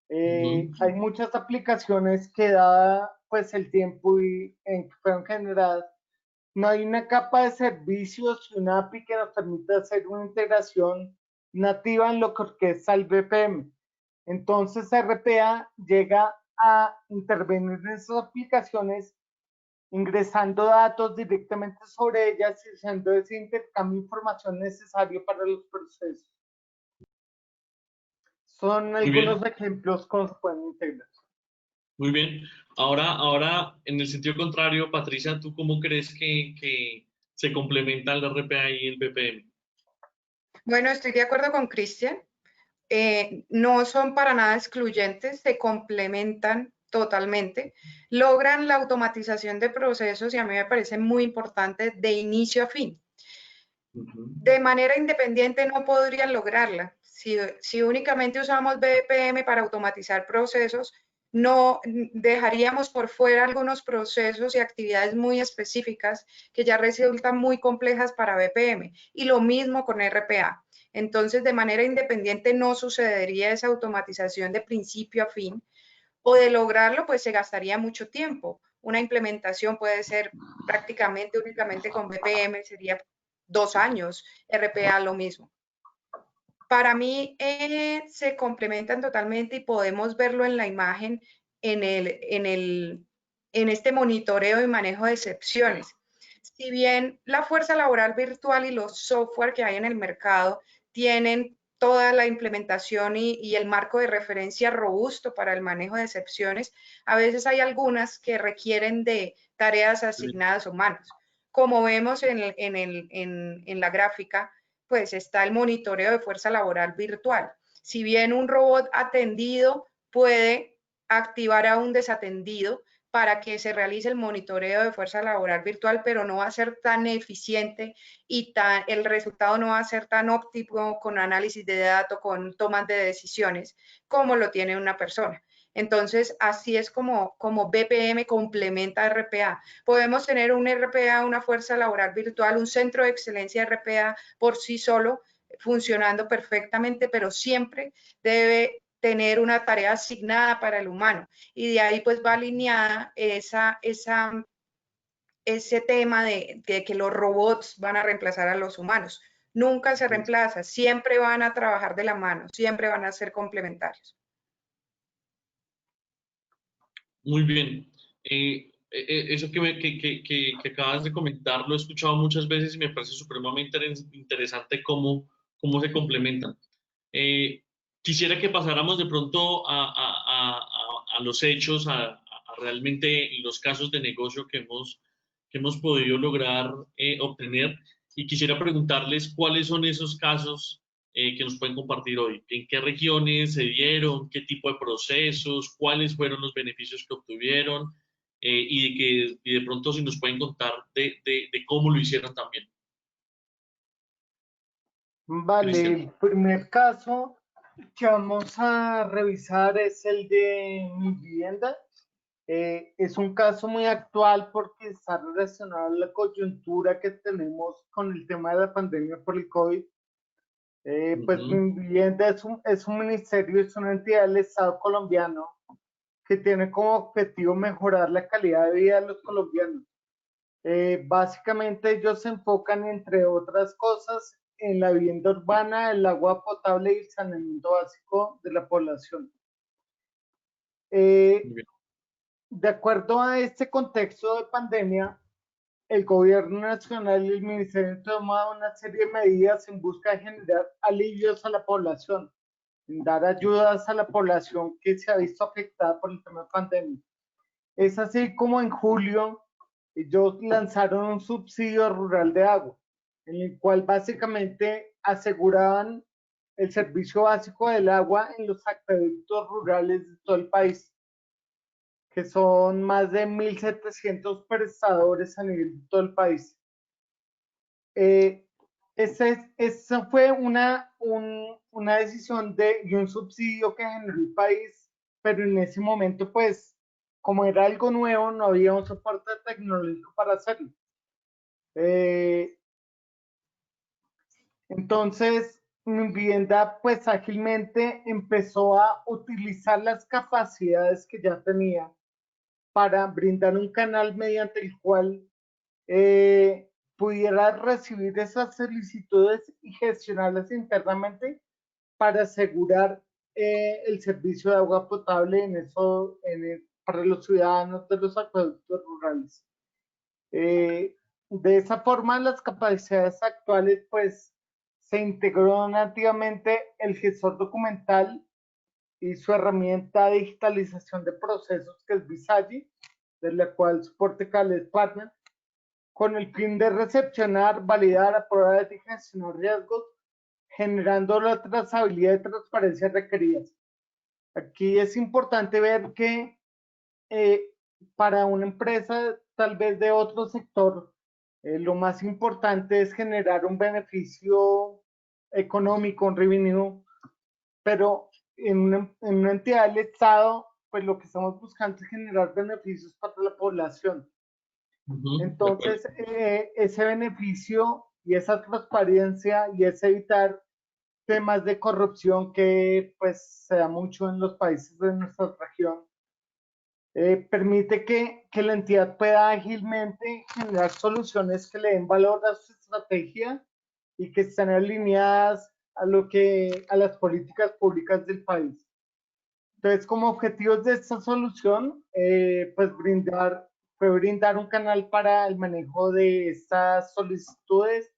Hay muchas aplicaciones que dada pues el tiempo en que fueron generadas, no hay una capa de servicios y una API que nos permita hacer una integración nativa en lo que orquesta el BPM. Entonces RPA llega a intervenir en esas aplicaciones ingresando datos directamente sobre ellas y haciendo ese intercambio de información necesario para los procesos. Son algunos ejemplos cómo se pueden integrar. Muy bien. Ahora, en el sentido contrario, Patricia, ¿tú cómo crees que se complementa el RPA y el BPM? Bueno, estoy de acuerdo con Cristian. No son para nada excluyentes, se complementan totalmente, logran la automatización de procesos y a mí me parece muy importante de inicio a fin. De manera independiente no podrían lograrla. Si únicamente usamos BPM para automatizar procesos, no dejaríamos por fuera algunos procesos y actividades muy específicas que ya resultan muy complejas para BPM. Y lo mismo con RPA. Entonces, de manera independiente no sucedería esa automatización de principio a fin, o de lograrlo, pues se gastaría mucho tiempo. Una implementación puede ser prácticamente únicamente con BPM, sería 2 años, RPA lo mismo. Para mí se complementan totalmente y podemos verlo en la imagen en este monitoreo y manejo de excepciones. Si bien la fuerza laboral virtual y los software que hay en el mercado tienen toda la implementación y el marco de referencia robusto para el manejo de excepciones, a veces hay algunas que requieren de tareas asignadas a humanos. Como vemos en la gráfica, pues está el monitoreo de fuerza laboral virtual. Si bien un robot atendido puede activar a un desatendido para que se realice el monitoreo de fuerza laboral virtual, pero no va a ser tan eficiente y el resultado no va a ser tan óptimo con análisis de datos, con tomas de decisiones, como lo tiene una persona. Entonces, así es como BPM complementa a RPA. Podemos tener un RPA, una fuerza laboral virtual, un centro de excelencia de RPA por sí solo, funcionando perfectamente, pero siempre debe tener una tarea asignada para el humano. Y de ahí pues va alineada ese tema de que los robots van a reemplazar a los humanos. Nunca se reemplaza, siempre van a trabajar de la mano, siempre van a ser complementarios. Muy bien. Eso que acabas de comentar lo he escuchado muchas veces y me parece supremamente interesante cómo se complementan. Quisiera que pasáramos de pronto a los hechos, a realmente los casos de negocio que hemos podido lograr obtener. Y quisiera preguntarles cuáles son esos casos que nos pueden compartir hoy. ¿En qué regiones se dieron? ¿Qué tipo de procesos? ¿Cuáles fueron los beneficios que obtuvieron? Y de pronto si nos pueden contar de cómo lo hicieron también. Vale, Cristian. el primer caso que vamos a revisar es el de Mi Vivienda. Es un caso muy actual porque está relacionado a la coyuntura que tenemos con el tema de la pandemia por el COVID. Pues Mi Vivienda es un ministerio, es una entidad del Estado colombiano que tiene como objetivo mejorar la calidad de vida de los colombianos. Básicamente ellos se enfocan, entre otras cosas, en la vivienda urbana, el agua potable y el saneamiento básico de la población. De acuerdo a este contexto de pandemia, el gobierno nacional y el ministerio han tomado una serie de medidas en busca de generar alivios a la población, en dar ayudas a la población que se ha visto afectada por el tema de pandemia. Es así como en julio ellos lanzaron un subsidio rural de agua, en el cual básicamente aseguraban el servicio básico del agua en los acueductos rurales de todo el país, que son más de 1.700 prestadores a nivel de todo el país. Esa fue una decisión y un subsidio que generó el país, pero en ese momento, pues, como era algo nuevo, no había un soporte tecnológico para hacerlo. Entonces, Mi Vivienda, pues, ágilmente empezó a utilizar las capacidades que ya tenía para brindar un canal mediante el cual pudiera recibir esas solicitudes y gestionarlas internamente para asegurar el servicio de agua potable para los ciudadanos de los acueductos rurales. De esa forma, las capacidades actuales, pues, se integró nativamente el gestor documental y su herramienta de digitalización de procesos, que es Visagi, de la cual soporte Calais Partner, con el fin de recepcionar, validar, aprobar y gestionar riesgos, generando la trazabilidad y transparencia requeridas. Aquí es importante ver que para una empresa tal vez de otro sector, lo más importante es generar un beneficio económico, un revenue, pero en una entidad del Estado, pues lo que estamos buscando es generar beneficios para la población. Entonces, ese beneficio y esa transparencia y ese evitar temas de corrupción que pues se da mucho en los países de nuestra región, permite que la entidad pueda ágilmente generar soluciones que le den valor a su estrategia y que estén alineadas a las políticas públicas del país. Entonces, como objetivos de esta solución, pues brindar un canal para el manejo de estas solicitudes,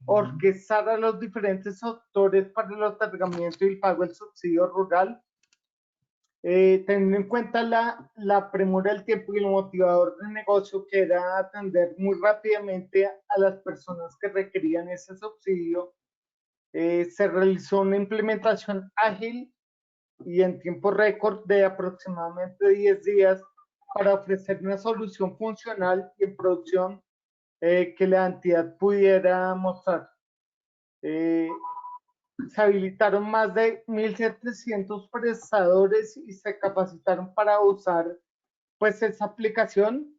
orquestar a los diferentes actores para el otorgamiento y el pago del subsidio rural, teniendo en cuenta la premura del tiempo y el motivador de negocio, que era atender muy rápidamente a las personas que requerían ese subsidio. Se realizó una implementación ágil y en tiempo récord de aproximadamente 10 días para ofrecer una solución funcional y en producción que la entidad pudiera mostrar. Se habilitaron más de 1.700 prestadores y se capacitaron para usar pues esa aplicación.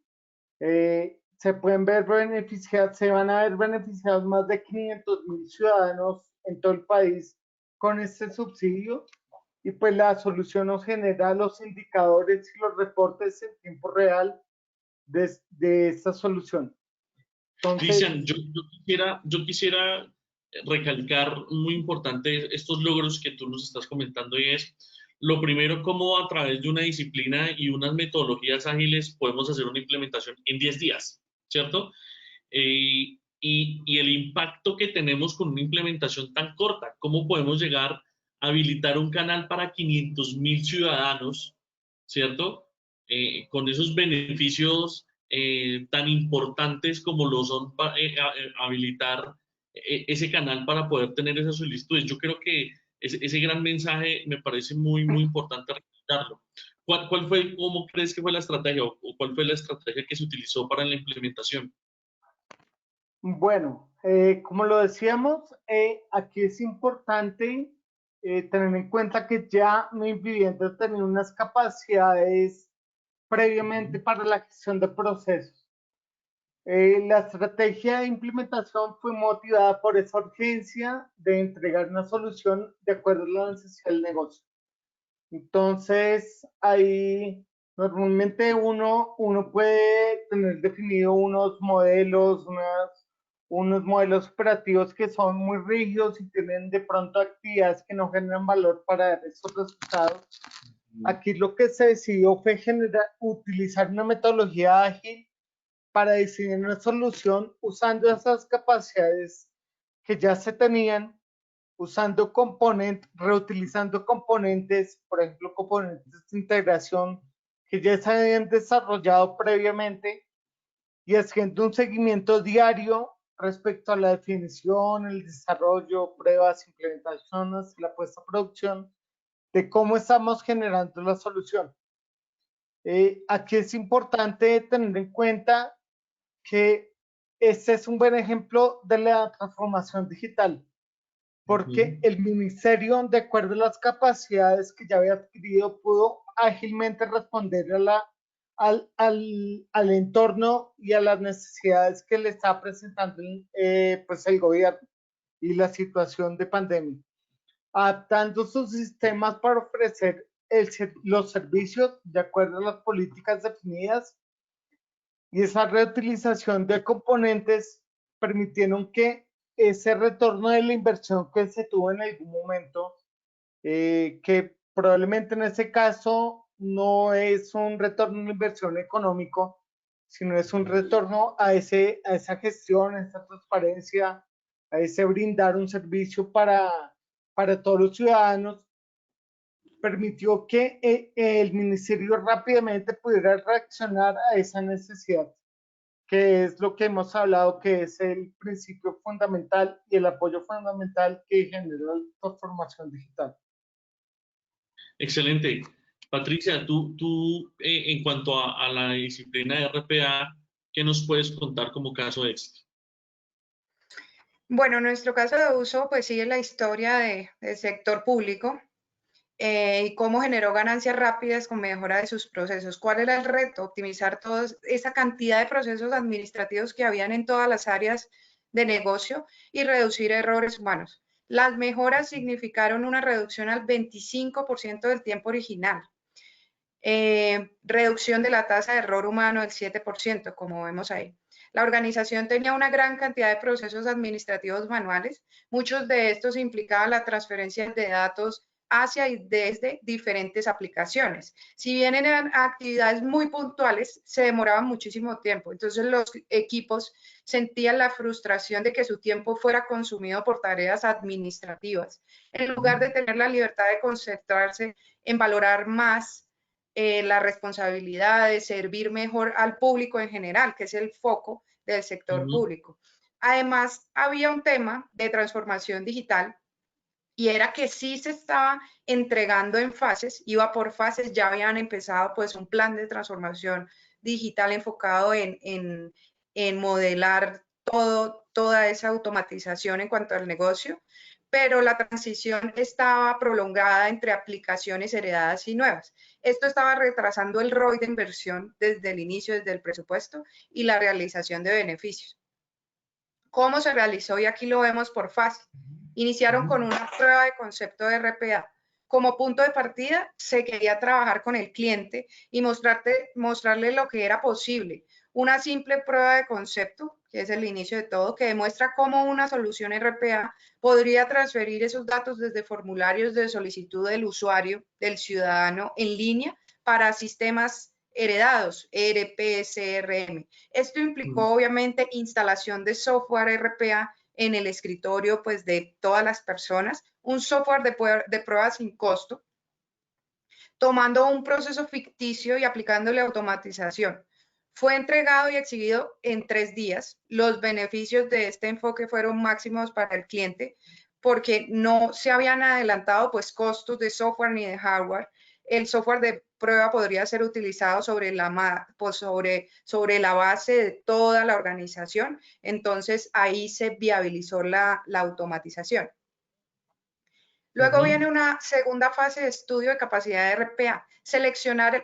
Se pueden ver beneficiados, se van a ver beneficiados más de 500.000 ciudadanos en todo el país con este subsidio, y pues la solución nos genera los indicadores y los reportes en tiempo real de esta solución. Entonces, Cristian, yo quisiera recalcar muy importante estos logros que tú nos estás comentando, y es lo primero, cómo a través de una disciplina y unas metodologías ágiles podemos hacer una implementación en 10 días, ¿cierto? Y el impacto que tenemos con una implementación tan corta, cómo podemos llegar a habilitar un canal para 500.000 ciudadanos, ¿cierto? Con esos beneficios tan importantes como lo son habilitar ese canal para poder tener esas solicitudes. Yo creo que ese gran mensaje me parece muy, muy importante resaltarlo. ¿Cuál fue, cómo crees que fue la estrategia o cuál fue la estrategia que se utilizó para la implementación? bueno, como lo decíamos, aquí es importante tener en cuenta que ya mi vivienda tenía unas capacidades previamente para la gestión de procesos. La estrategia de implementación fue motivada por esa urgencia de entregar una solución de acuerdo a la necesidad del negocio. Entonces, ahí normalmente uno puede tener definido unos modelos operativos que son muy rígidos y tienen de pronto actividades que no generan valor para dar esos resultados. Aquí lo que se decidió fue utilizar una metodología ágil para diseñar una solución usando esas capacidades que ya se tenían, usando componentes, reutilizando componentes, por ejemplo, componentes de integración que ya se habían desarrollado previamente, y haciendo un seguimiento diario respecto a la definición, el desarrollo, pruebas, implementaciones, la puesta a producción, de cómo estamos generando la solución. Aquí es importante tener en cuenta que este es un buen ejemplo de la transformación digital, porque el ministerio, de acuerdo a las capacidades que ya había adquirido, pudo ágilmente responder al entorno y a las necesidades que le está presentando pues el gobierno y la situación de pandemia, adaptando sus sistemas para ofrecer los servicios de acuerdo a las políticas definidas, y esa reutilización de componentes permitieron que ese retorno de la inversión que se tuvo en algún momento, que probablemente en ese caso no es un retorno de inversión económico, sino es un retorno a esa gestión, a esa transparencia, a ese brindar un servicio para todos los ciudadanos, permitió que el ministerio rápidamente pudiera reaccionar a esa necesidad, que es lo que hemos hablado, que es el principio fundamental y el apoyo fundamental que genera la transformación digital. Excelente. Patricia, tú en cuanto a la disciplina de RPA, ¿qué nos puedes contar como caso de éxito? Bueno, nuestro caso de uso pues sigue la historia del sector público y cómo generó ganancias rápidas con mejora de sus procesos. ¿Cuál era el reto? Optimizar toda esa cantidad de procesos administrativos que habían en todas las áreas de negocio y reducir errores humanos. Las mejoras significaron una reducción al 25% del tiempo original. Reducción de la tasa de error humano del 7%, como vemos ahí. La organización tenía una gran cantidad de procesos administrativos manuales. Muchos de estos implicaban la transferencia de datos hacia y desde diferentes aplicaciones. Si bien eran actividades muy puntuales, se demoraban muchísimo tiempo. Entonces los equipos sentían la frustración de que su tiempo fuera consumido por tareas administrativas, en lugar de tener la libertad de concentrarse en valorar más la responsabilidad de servir mejor al público en general, que es el foco del sector público. Además, había un tema de transformación digital y era que sí se estaba entregando en fases, iba por fases, ya habían empezado pues un plan de transformación digital enfocado en modelar toda esa automatización en cuanto al negocio, pero la transición estaba prolongada entre aplicaciones heredadas y nuevas. Esto estaba retrasando el ROI de inversión desde el inicio, desde el presupuesto y la realización de beneficios. ¿Cómo se realizó? Y aquí lo vemos por fase. Iniciaron con una prueba de concepto de RPA. Como punto de partida, se quería trabajar con el cliente y mostrarle lo que era posible. Una simple prueba de concepto, que es el inicio de todo, que demuestra cómo una solución RPA podría transferir esos datos desde formularios de solicitud del usuario, del ciudadano, en línea para sistemas heredados, ERP, CRM. Esto implicó obviamente instalación de software RPA en el escritorio pues de todas las personas, un software de prueba sin costo, tomando un proceso ficticio y aplicándole automatización. Fue entregado y exhibido en 3 días. Los beneficios de este enfoque fueron máximos para el cliente porque no se habían adelantado pues costos de software ni de hardware. El software de prueba podría ser utilizado sobre la base de toda la organización. Entonces, ahí se viabilizó la automatización. Luego viene una segunda fase de estudio de capacidad de RPA, seleccionar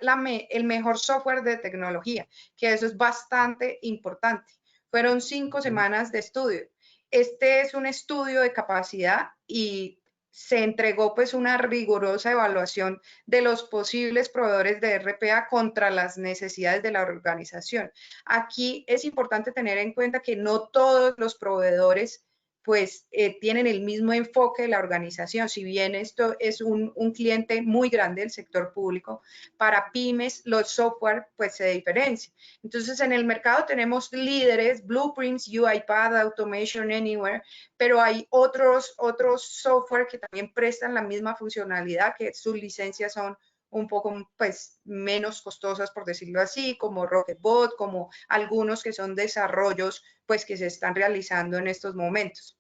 el mejor software de tecnología, que eso es bastante importante. Fueron 5 semanas de estudio. Este es un estudio de capacidad y se entregó pues una rigurosa evaluación de los posibles proveedores de RPA contra las necesidades de la organización. Aquí es importante tener en cuenta que no todos los proveedores pues tienen el mismo enfoque de la organización. Si bien esto es un cliente muy grande del sector público, para pymes los software pues se diferencian. Entonces en el mercado tenemos líderes, Blueprints, UiPath, Automation Anywhere, pero hay otros software que también prestan la misma funcionalidad, que sus licencias son un poco pues menos costosas, por decirlo así, como Rocketbot, como algunos que son desarrollos pues que se están realizando en estos momentos.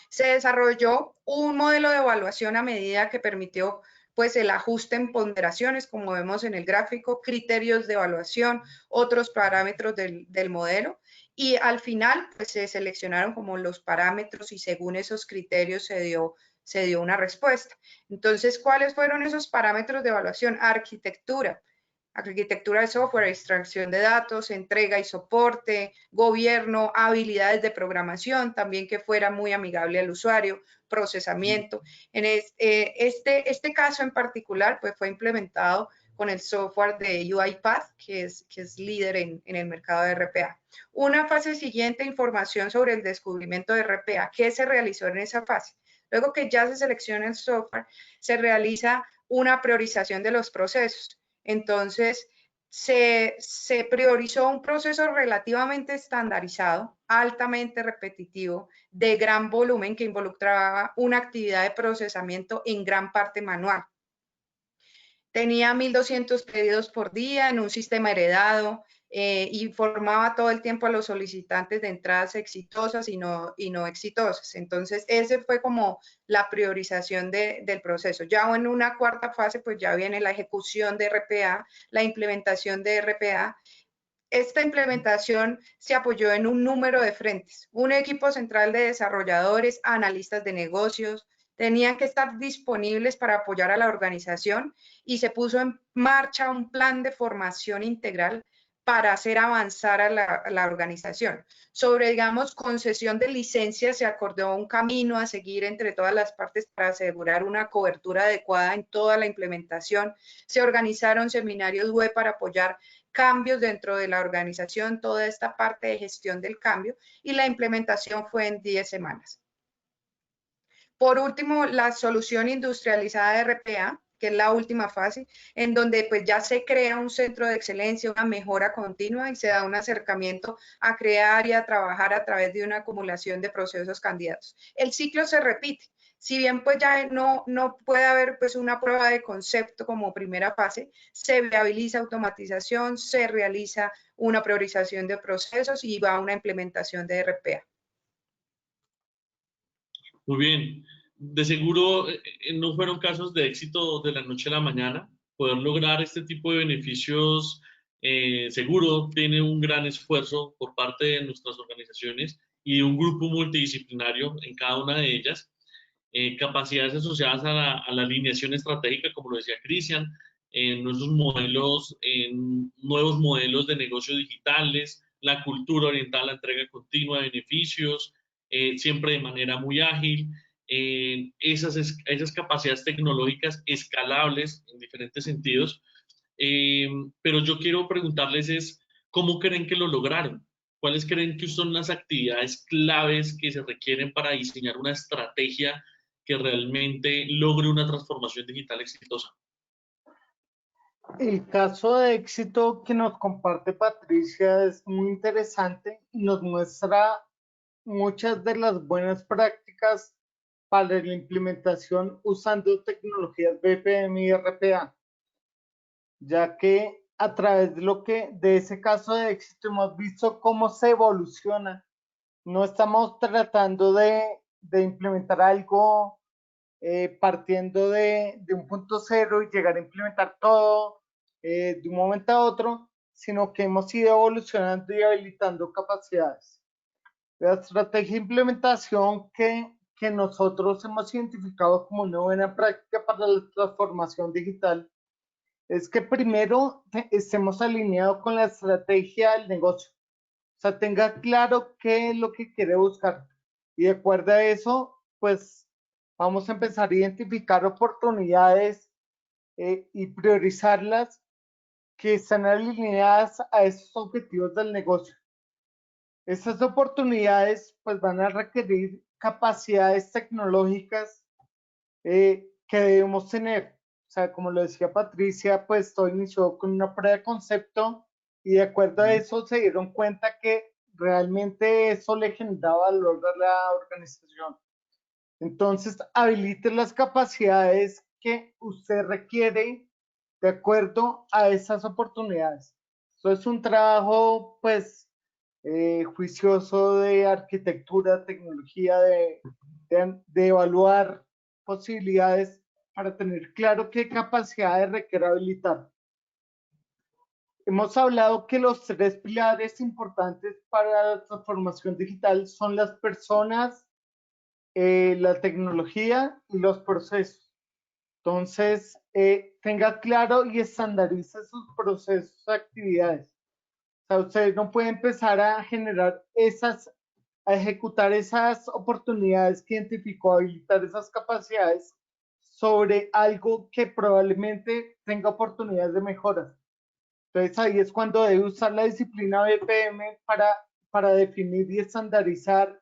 Se desarrolló un modelo de evaluación a medida que permitió pues el ajuste en ponderaciones, como vemos en el gráfico, criterios de evaluación, otros parámetros del modelo, y al final pues se seleccionaron como los parámetros y según esos criterios se dio una respuesta. Entonces, ¿cuáles fueron esos parámetros de evaluación? Arquitectura de software, extracción de datos, entrega y soporte, gobierno, habilidades de programación, también que fuera muy amigable al usuario, procesamiento. En este caso en particular, pues fue implementado con el software de UiPath, que es líder en el mercado de RPA. Una fase siguiente, información sobre el descubrimiento de RPA. ¿Qué se realizó en esa fase? Luego que ya se selecciona el software, se realiza una priorización de los procesos. Entonces, se priorizó un proceso relativamente estandarizado, altamente repetitivo, de gran volumen que involucraba una actividad de procesamiento en gran parte manual. Tenía 1.200 pedidos por día en un sistema heredado, informaba todo el tiempo a los solicitantes de entradas exitosas y no exitosas. Entonces, ese fue como la priorización del proceso. Ya en una cuarta fase, pues ya viene la ejecución de RPA, la implementación de RPA. Esta implementación se apoyó en un número de frentes, un equipo central de desarrolladores, analistas de negocios, tenían que estar disponibles para apoyar a la organización y se puso en marcha un plan de formación integral para hacer avanzar a la organización. Sobre, digamos, concesión de licencias, se acordó un camino a seguir entre todas las partes para asegurar una cobertura adecuada en toda la implementación. Se organizaron seminarios web para apoyar cambios dentro de la organización, toda esta parte de gestión del cambio, y la implementación fue en 10 semanas. Por último, la solución industrializada de RPA, que es la última fase, en donde pues ya se crea un centro de excelencia, una mejora continua y se da un acercamiento a crear y a trabajar a través de una acumulación de procesos candidatos. El ciclo se repite. Si bien pues ya no puede haber pues una prueba de concepto como primera fase, se viabiliza automatización, se realiza una priorización de procesos y va a una implementación de RPA. Muy bien. De seguro no fueron casos de éxito de la noche a la mañana. Poder lograr este tipo de beneficios seguro tiene un gran esfuerzo por parte de nuestras organizaciones y de un grupo multidisciplinario en cada una de ellas. Capacidades asociadas a la alineación estratégica, como lo decía Cristian, en nuestros modelos, en nuevos modelos de negocio digitales, la cultura orientada a la entrega continua de beneficios, siempre de manera muy ágil, esas capacidades tecnológicas escalables en diferentes sentidos. Pero yo quiero preguntarles es, ¿cómo creen que lo lograron? ¿Cuáles creen que son las actividades claves que se requieren para diseñar una estrategia que realmente logre una transformación digital exitosa? El caso de éxito que nos comparte Patricia es muy interesante y nos muestra muchas de las buenas prácticas para la implementación usando tecnologías BPM y RPA, ya que a través de ese caso de éxito hemos visto cómo se evoluciona. No estamos tratando de implementar algo partiendo de un punto cero y llegar a implementar todo de un momento a otro, sino que hemos ido evolucionando y habilitando capacidades. La estrategia de implementación que nosotros hemos identificado como una buena práctica para la transformación digital es que primero estemos alineados con la estrategia del negocio. O sea, tenga claro qué es lo que quiere buscar. Y de acuerdo a eso, pues vamos a empezar a identificar oportunidades y priorizarlas que están alineadas a esos objetivos del negocio. Estas oportunidades pues van a requerir capacidades tecnológicas que debemos tener. O sea, como lo decía Patricia, pues todo inició con una prueba de concepto y de acuerdo a eso se dieron cuenta que realmente eso le generaba valor a la organización. Entonces, habilite las capacidades que usted requiere de acuerdo a esas oportunidades. Eso es un trabajo, pues, juicioso de arquitectura, tecnología, de evaluar posibilidades para tener claro qué capacidades requiere habilitar. Hemos hablado que los tres pilares importantes para la transformación digital son las personas, la tecnología y los procesos. Entonces, tenga claro y estandarice sus procesos, actividades. O sea, usted no puede empezar a generar a ejecutar esas oportunidades que identificó, habilitar esas capacidades sobre algo que probablemente tenga oportunidades de mejora. Entonces ahí es cuando debe usar la disciplina BPM para definir y estandarizar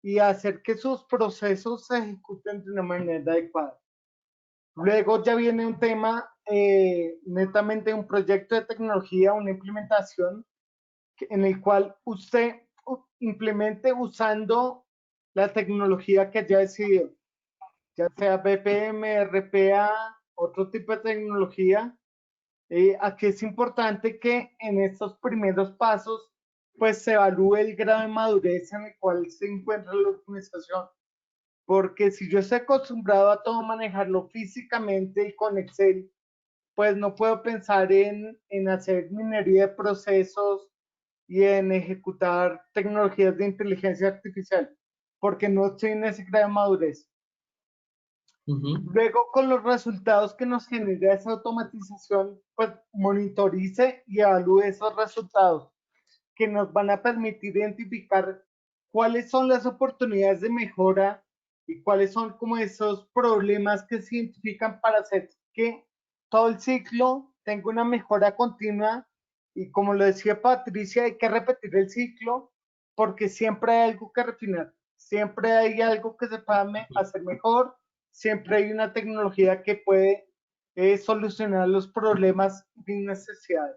y hacer que sus procesos se ejecuten de una manera adecuada. Luego ya viene un tema netamente un proyecto de tecnología, una implementación en el cual usted implemente usando la tecnología que ya decidió, ya sea BPM, RPA, otro tipo de tecnología. Aquí es importante que en estos primeros pasos pues se evalúe el grado de madurez en el cual se encuentra la organización. Porque si yo estoy acostumbrado a todo manejarlo físicamente y con Excel, pues no puedo pensar en hacer minería de procesos y en ejecutar tecnologías de inteligencia artificial, porque no estoy en ese grado de madurez. Luego, con los resultados que nos genera esa automatización, pues monitorice y evalúe esos resultados que nos van a permitir identificar cuáles son las oportunidades de mejora y cuáles son como esos problemas que se identifican para hacer que todo el ciclo tenga una mejora continua. Y como lo decía Patricia, hay que repetir el ciclo porque siempre hay algo que refinar, Siempre hay algo que se pueda hacer mejor, siempre hay una tecnología que puede solucionar los problemas y necesidades.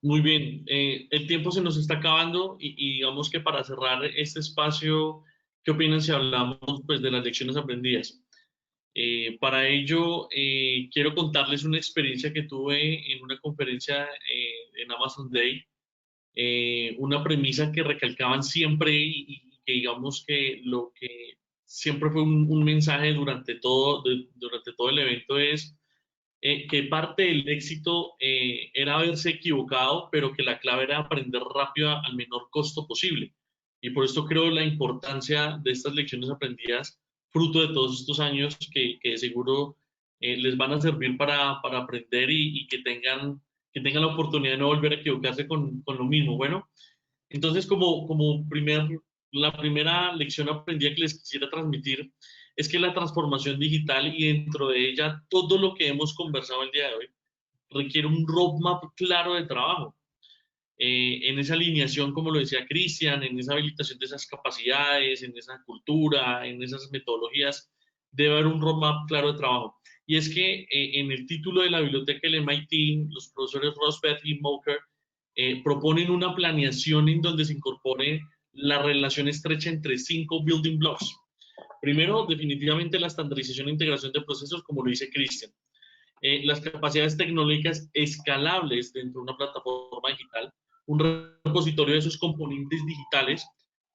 Muy bien, el tiempo se nos está acabando y digamos que para cerrar este espacio, ¿qué opinan si hablamos pues, de las lecciones aprendidas? Para ello, quiero contarles una experiencia que tuve en una conferencia en Amazon Day, una premisa que recalcaban siempre y que digamos que lo que siempre fue un mensaje durante todo el evento es que parte del éxito era haberse equivocado, pero que la clave era aprender rápido al menor costo posible. Y por esto creo la importancia de estas lecciones aprendidas, fruto de todos estos años que de seguro les van a servir para aprender y que tengan la oportunidad de no volver a equivocarse con lo mismo. Bueno, entonces la primera lección aprendida que les quisiera transmitir es que la transformación digital y dentro de ella todo lo que hemos conversado el día de hoy requiere un roadmap claro de trabajo. En esa alineación, como lo decía Cristian, en esa habilitación de esas capacidades, en esa cultura, en esas metodologías, debe haber un roadmap claro de trabajo. Y es que en el título de la biblioteca del MIT, los profesores Rosbeth y Moker proponen una planeación en donde se incorpore la relación estrecha entre 5 building blocks. Primero, definitivamente la estandarización e integración de procesos, como lo dice Cristian. Las capacidades tecnológicas escalables dentro de una plataforma digital, un repositorio de esos componentes digitales,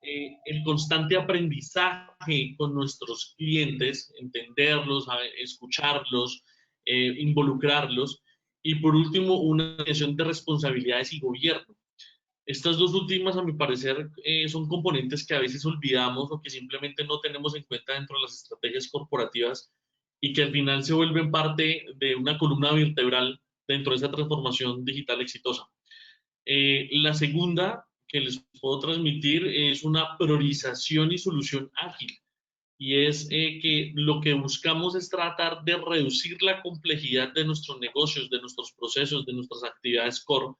el constante aprendizaje con nuestros clientes, entenderlos, escucharlos, involucrarlos, y por último, una gestión de responsabilidades y gobierno. Estas dos últimas, a mi parecer, son componentes que a veces olvidamos o que simplemente no tenemos en cuenta dentro de las estrategias corporativas y que al final se vuelven parte de una columna vertebral dentro de esa transformación digital exitosa. La segunda que les puedo transmitir es una priorización y solución ágil. Y es que lo que buscamos es tratar de reducir la complejidad de nuestros negocios, de nuestros procesos, de nuestras actividades core.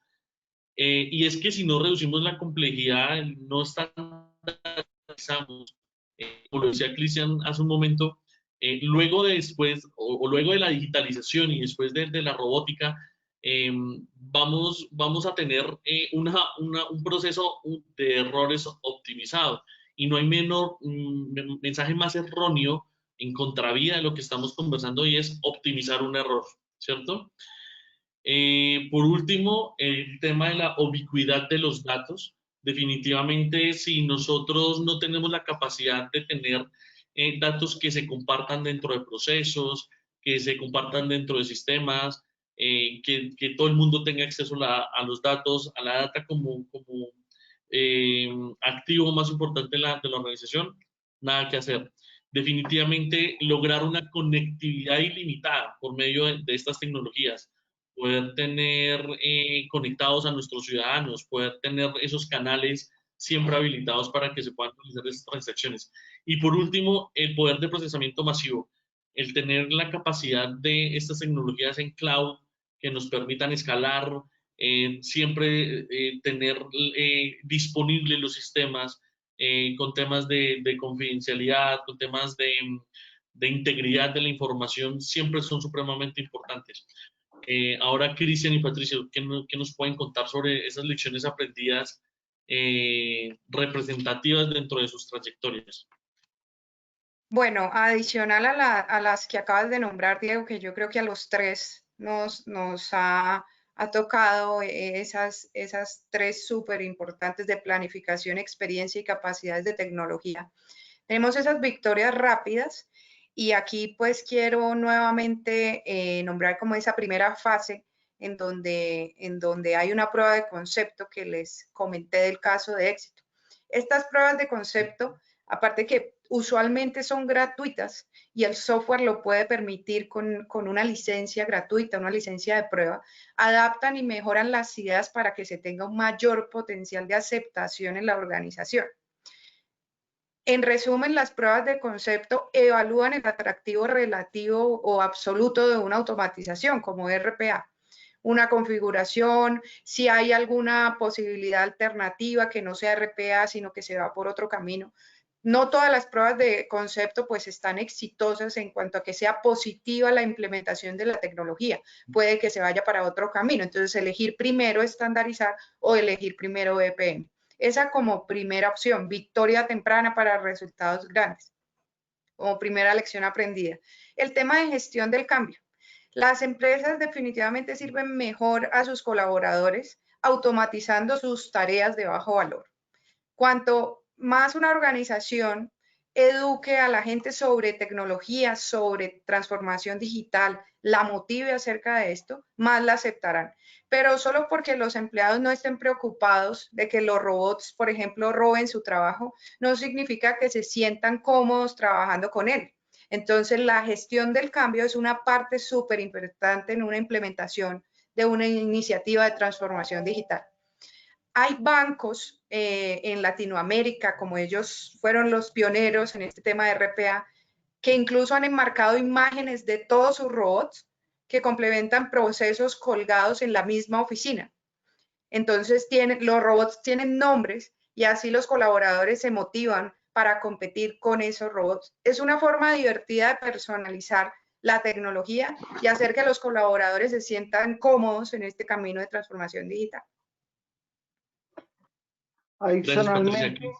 Y es que si no reducimos la complejidad, no estandarizamos, como lo decía Cristian hace un momento, luego de después, o luego de la digitalización y después de la robótica, vamos a tener un proceso de errores optimizado. Y no hay mensaje más erróneo en contravía de lo que estamos conversando y es optimizar un error, ¿cierto? Por último, el tema de la ubicuidad de los datos. Definitivamente, si nosotros no tenemos la capacidad de tener datos que se compartan dentro de procesos, que se compartan dentro de sistemas, que todo el mundo tenga acceso a los datos, a la data como activo más importante de la organización, nada que hacer. Definitivamente, lograr una conectividad ilimitada por medio de estas tecnologías, poder tener conectados a nuestros ciudadanos, poder tener esos canales siempre habilitados para que se puedan realizar esas transacciones. Y por último, el poder de procesamiento masivo, el tener la capacidad de estas tecnologías en cloud que nos permitan escalar, siempre tener disponibles los sistemas con temas de confidencialidad, con temas de integridad de la información, siempre son supremamente importantes. Ahora, Cristian y Patricio, ¿qué nos pueden contar sobre esas lecciones aprendidas representativas dentro de sus trayectorias? Bueno, adicional a las que acabas de nombrar, Diego, que yo creo que a los tres nos ha tocado esas tres súper importantes de planificación, experiencia y capacidades de tecnología. Tenemos esas victorias rápidas y aquí pues quiero nuevamente nombrar como esa primera fase en donde hay una prueba de concepto que les comenté del caso de éxito. Estas pruebas de concepto, aparte que usualmente son gratuitas y el software lo puede permitir con una licencia gratuita, una licencia de prueba, adaptan y mejoran las ideas para que se tenga un mayor potencial de aceptación en la organización. En resumen, las pruebas de concepto evalúan el atractivo relativo o absoluto de una automatización como RPA. una configuración, si hay alguna posibilidad alternativa que no sea RPA, sino que se va por otro camino. No todas las pruebas de concepto pues están exitosas en cuanto a que sea positiva la implementación de la tecnología. Puede que se vaya para otro camino. Entonces, elegir primero estandarizar o elegir primero BPM. Esa como primera opción, victoria temprana para resultados grandes, como primera lección aprendida. El tema de gestión del cambio. Las empresas definitivamente sirven mejor a sus colaboradores automatizando sus tareas de bajo valor. Cuanto más una organización eduque a la gente sobre tecnología, sobre transformación digital, la motive acerca de esto, más la aceptarán. Pero solo porque los empleados no estén preocupados de que los robots, por ejemplo, roben su trabajo, no significa que se sientan cómodos trabajando con él. Entonces, la gestión del cambio es una parte súper importante en una implementación de una iniciativa de transformación digital. Hay bancos en Latinoamérica, como ellos fueron los pioneros en este tema de RPA, que incluso han enmarcado imágenes de todos sus robots que complementan procesos colgados en la misma oficina. Entonces, los robots tienen nombres y así los colaboradores se motivan para competir con esos robots. Es una forma divertida de personalizar la tecnología y hacer que los colaboradores se sientan cómodos en este camino de transformación digital. Adicionalmente,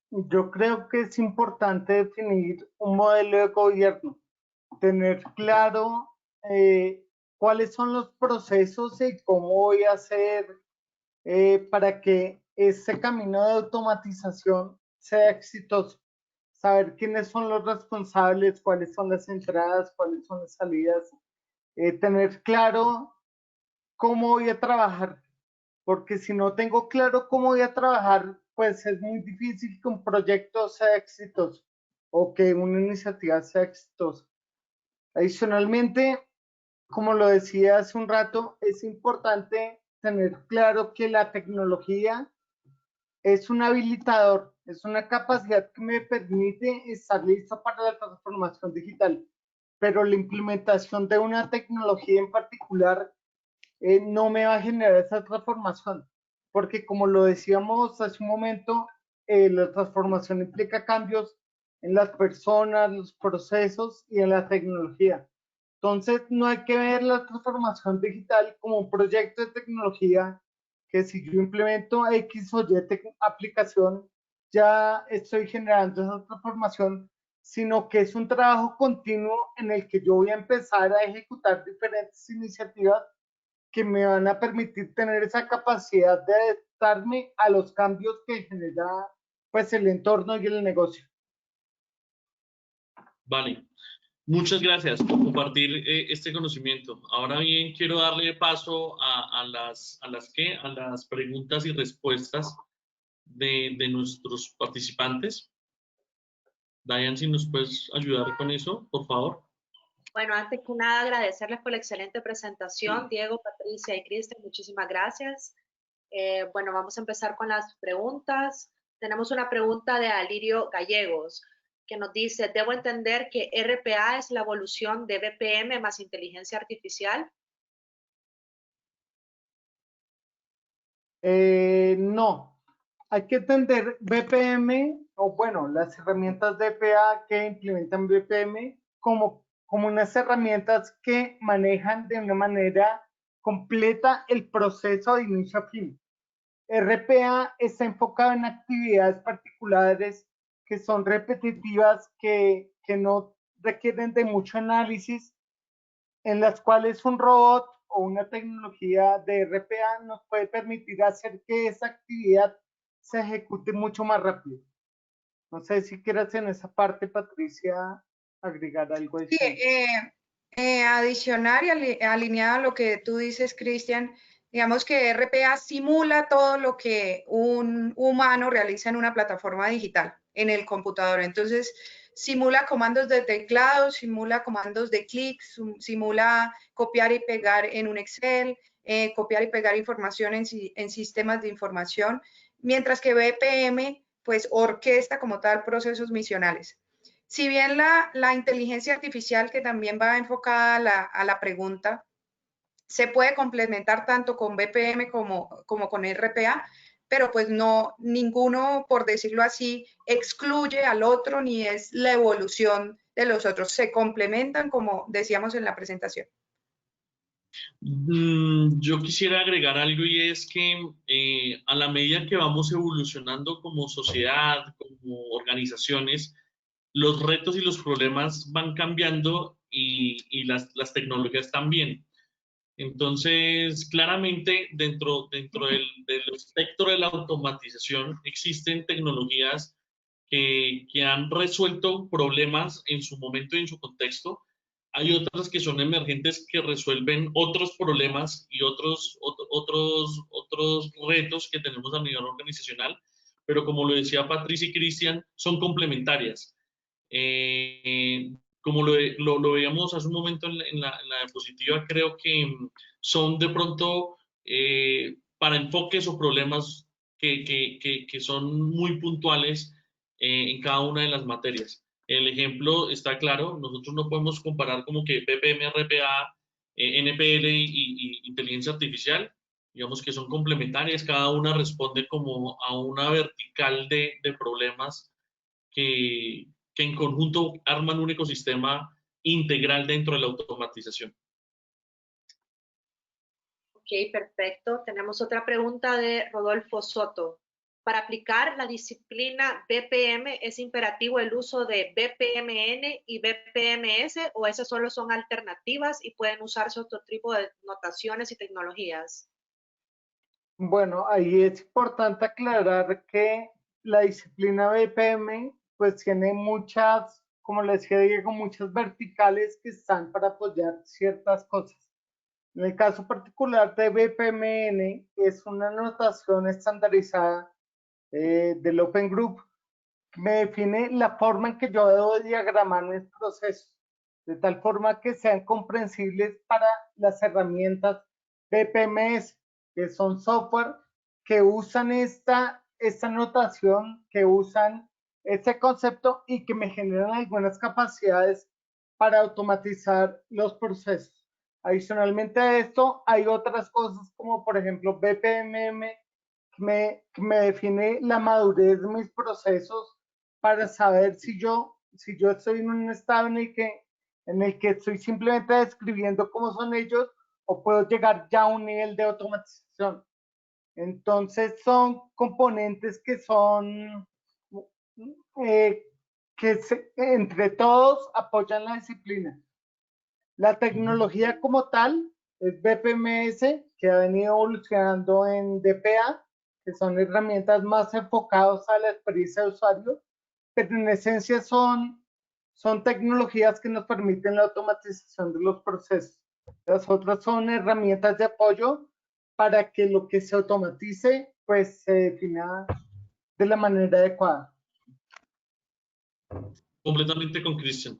yo creo que es importante definir un modelo de gobierno, tener claro cuáles son los procesos y cómo voy a hacer para que ese camino de automatización sea exitoso. Saber quiénes son los responsables, cuáles son las entradas, cuáles son las salidas, tener claro cómo voy a trabajar, porque si no tengo claro cómo voy a trabajar, pues es muy difícil que un proyecto sea exitoso o que una iniciativa sea exitosa. Adicionalmente, como lo decía hace un rato, es importante tener claro que la tecnología es un habilitador, es una capacidad que me permite estar listo para la transformación digital, pero la implementación de una tecnología en particular no me va a generar esa transformación, porque como lo decíamos hace un momento, la transformación implica cambios en las personas, los procesos y en la tecnología. Entonces, no hay que ver la transformación digital como un proyecto de tecnología que si yo implemento X o Y aplicación, ya estoy generando esa transformación, sino que es un trabajo continuo en el que yo voy a empezar a ejecutar diferentes iniciativas que me van a permitir tener esa capacidad de adaptarme a los cambios que genera pues el entorno y el negocio. Vale, muchas gracias por compartir este conocimiento. Ahora bien, quiero darle paso a las preguntas y respuestas de nuestros participantes. Diane, si nos puedes ayudar con eso, por favor. Bueno, antes que nada, agradecerles por la excelente presentación, Diego, Patricia y Cristian, muchísimas gracias. Bueno, vamos a empezar con las preguntas. Tenemos una pregunta de Alirio Gallegos, que nos dice, ¿debo entender que RPA es la evolución de BPM más inteligencia artificial? No, hay que entender BPM, o bueno, las herramientas de RPA que implementan BPM como unas herramientas que manejan de una manera completa el proceso de inicio a fin. RPA está enfocado en actividades particulares que son repetitivas, que no requieren de mucho análisis, en las cuales un robot o una tecnología de RPA nos puede permitir hacer que esa actividad se ejecute mucho más rápido. No sé si quieres en esa parte, Patricia, agregar algo adicional. Sí, adicionar y alineado a lo que tú dices, Cristian, digamos que RPA simula todo lo que un humano realiza en una plataforma digital, en el computador. Entonces, simula comandos de teclado, simula comandos de clic, simula copiar y pegar en un Excel, copiar y pegar información en sistemas de información, mientras que BPM, pues, orquesta como tal procesos misionales. Si bien la inteligencia artificial, que también va enfocada a la pregunta, se puede complementar tanto con BPM como con RPA, pero pues no, ninguno, por decirlo así, excluye al otro ni es la evolución de los otros, se complementan como decíamos en la presentación. Yo quisiera agregar algo y es que a la medida que vamos evolucionando como sociedad, como organizaciones, los retos y los problemas van cambiando y las tecnologías también. Entonces, claramente, del espectro de la automatización existen tecnologías que han resuelto problemas en su momento y en su contexto. Hay otras que son emergentes que resuelven otros problemas y otros retos que tenemos a nivel organizacional, pero como lo decía Patricia y Cristian, son complementarias. Como lo veíamos hace un momento en la diapositiva, creo que son de pronto para enfoques o problemas que son muy puntuales en cada una de las materias. El ejemplo está claro, nosotros no podemos comparar como que BPM, RPA, NPL y inteligencia artificial, digamos que son complementarias, cada una responde como a una vertical de problemas que en conjunto arman un ecosistema integral dentro de la automatización. Ok, perfecto. Tenemos otra pregunta de Rodolfo Soto. Para aplicar la disciplina BPM, ¿es imperativo el uso de BPMN y BPMS o esas solo son alternativas y pueden usarse otro tipo de notaciones y tecnologías? Bueno, ahí es importante aclarar que la disciplina BPM pues tiene muchas, como le decía Diego, muchas verticales que están para apoyar ciertas cosas. En el caso particular de BPMN es una notación estandarizada del Open Group que me define la forma en que yo debo diagramar mis procesos, de tal forma que sean comprensibles para las herramientas BPMS, que son software que usan esta notación, que usan este concepto y que me generan algunas capacidades para automatizar los procesos. Adicionalmente a esto, hay otras cosas como por ejemplo BPMM, que me define la madurez de mis procesos para saber si yo estoy en un estado en el que estoy simplemente describiendo cómo son ellos o puedo llegar ya a un nivel de automatización. Entonces son componentes que son entre todos apoyan la disciplina. La tecnología como tal es BPMS, que ha venido evolucionando en DPA, que son herramientas más enfocadas a la experiencia de usuario, pero en esencia son tecnologías que nos permiten la automatización de los procesos. Las otras son herramientas de apoyo para que lo que se automatice pues se defina de la manera adecuada. Completamente con Cristian.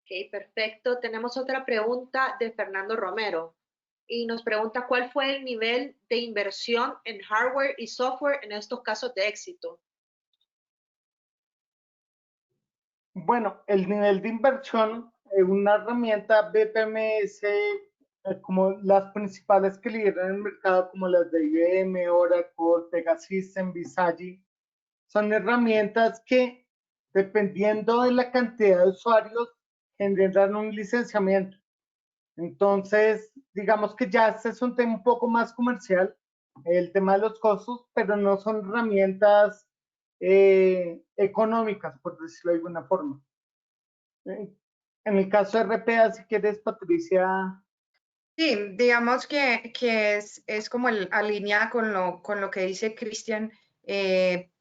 Ok, perfecto. Tenemos otra pregunta de Fernando Romero y nos pregunta cuál fue el nivel de inversión en hardware y software en estos casos de éxito. Bueno, el nivel de inversión en una herramienta BPMS, como las principales que lideran el mercado, como las de IBM, Oracle, Pegasystem, Visagi, son herramientas que, dependiendo de la cantidad de usuarios, generan un licenciamiento. Entonces, digamos que ya este es un tema un poco más comercial, el tema de los costos, pero no son herramientas económicas, por decirlo de alguna forma. En el caso de RPA, si quieres, Patricia. Sí, digamos que es como alineada con lo que dice Cristian.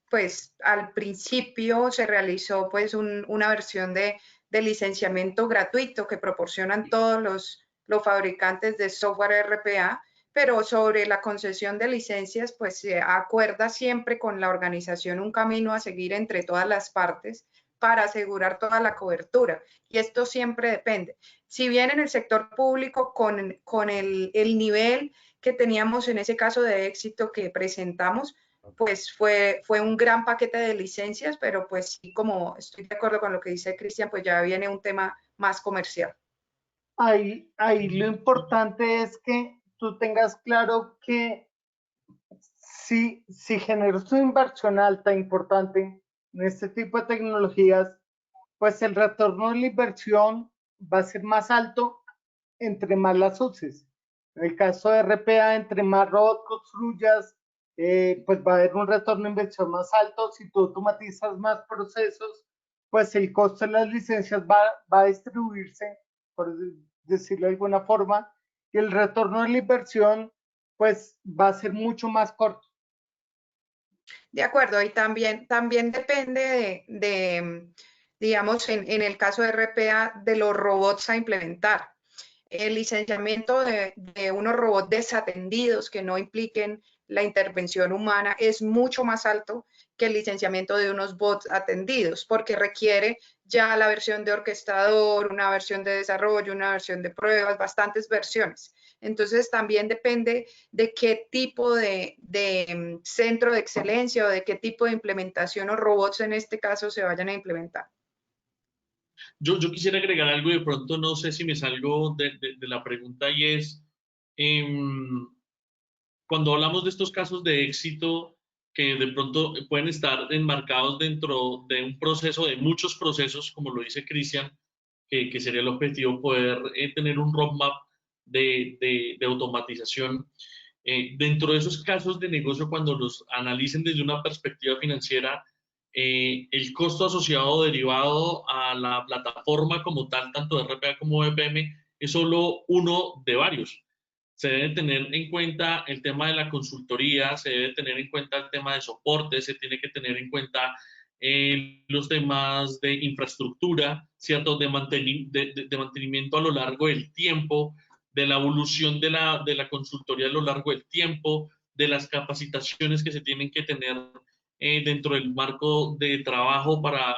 Pues al principio se realizó pues una versión de licenciamiento gratuito que proporcionan todos los fabricantes de software RPA, pero sobre la concesión de licencias pues se acuerda siempre con la organización un camino a seguir entre todas las partes para asegurar toda la cobertura. Y esto siempre depende. Si bien en el sector público con el nivel que teníamos en ese caso de éxito que presentamos, pues fue un gran paquete de licencias, pero pues sí, como estoy de acuerdo con lo que dice Cristian, pues ya viene un tema más comercial. Ahí lo importante es que tú tengas claro que si generas una inversión alta, importante en este tipo de tecnologías, pues el retorno de la inversión va a ser más alto entre más las uses. En el caso de RPA, entre más robots construyas, pues va a haber un retorno de inversión más alto. Si tú automatizas más procesos, pues el costo de las licencias va a distribuirse, por decirlo de alguna forma, y el retorno de la inversión, pues va a ser mucho más corto. De acuerdo, y también depende digamos, en el caso de RPA, de los robots a implementar. El licenciamiento de unos robots desatendidos que no impliquen la intervención humana es mucho más alto que el licenciamiento de unos bots atendidos, porque requiere ya la versión de orquestador, una versión de desarrollo, una versión de pruebas, bastantes versiones. Entonces también depende de qué tipo de centro de excelencia o de qué tipo de implementación o robots en este caso se vayan a implementar. Yo quisiera agregar algo y de pronto no sé si me salgo de la pregunta y es, em, cuando hablamos de estos casos de éxito que de pronto pueden estar enmarcados dentro de un proceso, de muchos procesos, como lo dice Cristian, que sería el objetivo poder tener un roadmap de automatización. Dentro de esos casos de negocio, cuando los analicen desde una perspectiva financiera, el costo asociado derivado a la plataforma como tal, tanto de RPA como BPM, es solo uno de varios. Se debe tener en cuenta el tema de la consultoría, se debe tener en cuenta el tema de soporte, se tiene que tener en cuenta los temas de infraestructura, ¿cierto? De mantenimiento a lo largo del tiempo, de la evolución de la consultoría a lo largo del tiempo, de las capacitaciones que se tienen que tener dentro del marco de trabajo para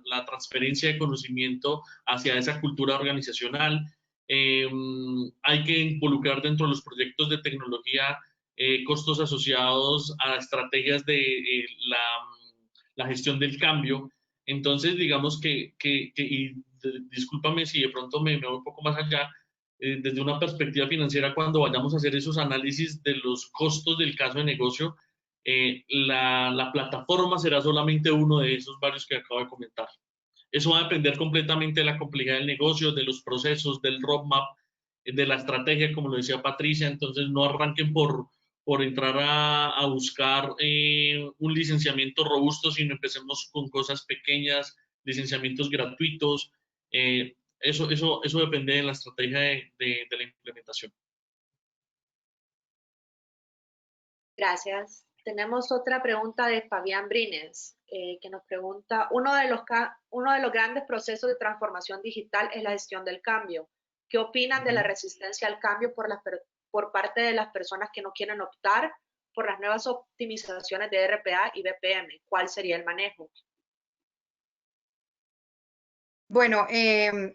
la transferencia de conocimiento hacia esa cultura organizacional. Hay que involucrar dentro de los proyectos de tecnología costos asociados a estrategias de la gestión del cambio. Entonces, digamos y discúlpame si de pronto me voy un poco más allá, desde una perspectiva financiera, cuando vayamos a hacer esos análisis de los costos del caso de negocio, la plataforma será solamente uno de esos varios que acabo de comentar. Eso va a depender completamente de la complejidad del negocio, de los procesos, del roadmap, de la estrategia, como lo decía Patricia. Entonces, no arranquen por entrar a buscar un licenciamiento robusto, sino empecemos con cosas pequeñas, licenciamientos gratuitos. Eso depende de la estrategia de la implementación. Gracias. Tenemos otra pregunta de Fabián Brines, que nos pregunta, uno de los grandes procesos de transformación digital es la gestión del cambio. ¿Qué opinan de la resistencia al cambio por parte de las personas que no quieren optar por las nuevas optimizaciones de RPA y BPM? ¿Cuál sería el manejo? Bueno,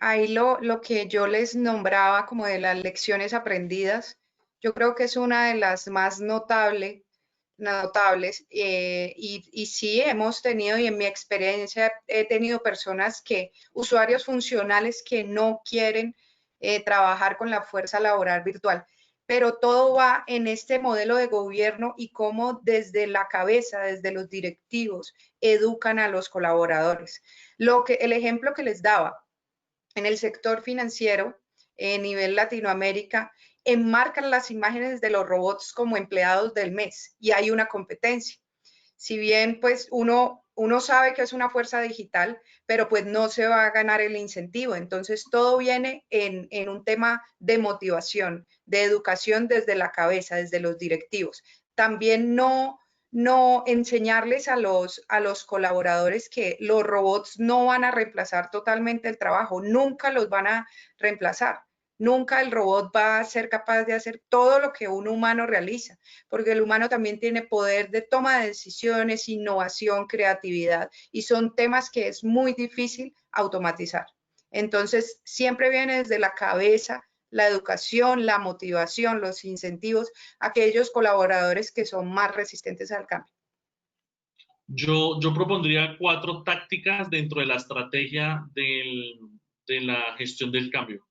ahí lo que yo les nombraba como de las lecciones aprendidas, yo creo que es una de las más notables, y sí hemos tenido, y en mi experiencia he tenido personas usuarios funcionales que no quieren trabajar con la fuerza laboral virtual, pero todo va en este modelo de gobierno y cómo desde la cabeza, desde los directivos, educan a los colaboradores. El ejemplo que les daba, en el sector financiero, a nivel Latinoamérica, enmarcan las imágenes de los robots como empleados del mes y hay una competencia. Si bien pues uno sabe que es una fuerza digital, pero pues no se va a ganar el incentivo. Entonces todo viene en un tema de motivación, de educación desde la cabeza, desde los directivos. También no enseñarles a los colaboradores que los robots no van a reemplazar totalmente el trabajo, nunca los van a reemplazar. Nunca el robot va a ser capaz de hacer todo lo que un humano realiza, porque el humano también tiene poder de toma de decisiones, innovación, creatividad, y son temas que es muy difícil automatizar. Entonces, siempre viene desde la cabeza la educación, la motivación, los incentivos a aquellos colaboradores que son más resistentes al cambio? Yo propondría 4 tácticas dentro de la estrategia de la gestión del cambio.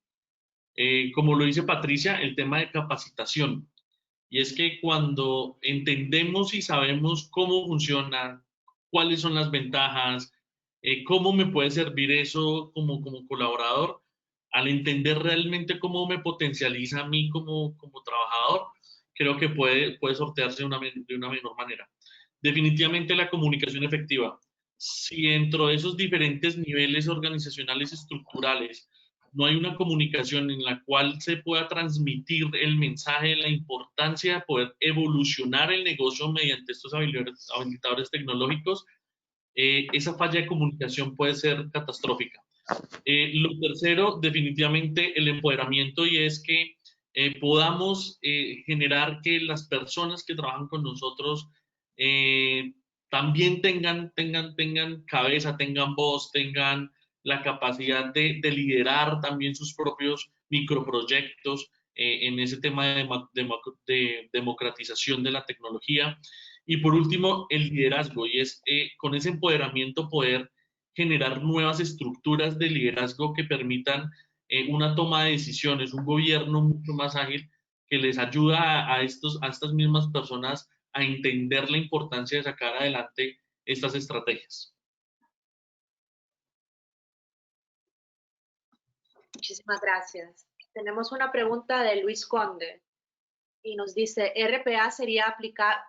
Como lo dice Patricia, el tema de capacitación. Y es que cuando entendemos y sabemos cómo funciona, cuáles son las ventajas, cómo me puede servir eso como colaborador, al entender realmente cómo me potencializa a mí como trabajador, creo que puede sortearse de una mejor manera. Definitivamente la comunicación efectiva. Si dentro de esos diferentes niveles organizacionales estructurales no hay una comunicación en la cual se pueda transmitir el mensaje de la importancia de poder evolucionar el negocio mediante estos habilitadores tecnológicos, esa falla de comunicación puede ser catastrófica. Lo tercero, definitivamente el empoderamiento, y es que podamos generar que las personas que trabajan con nosotros también tengan cabeza, tengan voz, tengan la capacidad de liderar también sus propios microproyectos en ese tema de democratización de la tecnología. Y por último, el liderazgo, y es con ese empoderamiento poder generar nuevas estructuras de liderazgo que permitan una toma de decisiones, un gobierno mucho más ágil que les ayuda a estas mismas personas a entender la importancia de sacar adelante estas estrategias. Muchísimas gracias. Tenemos una pregunta de Luis Conde y nos dice, RPA sería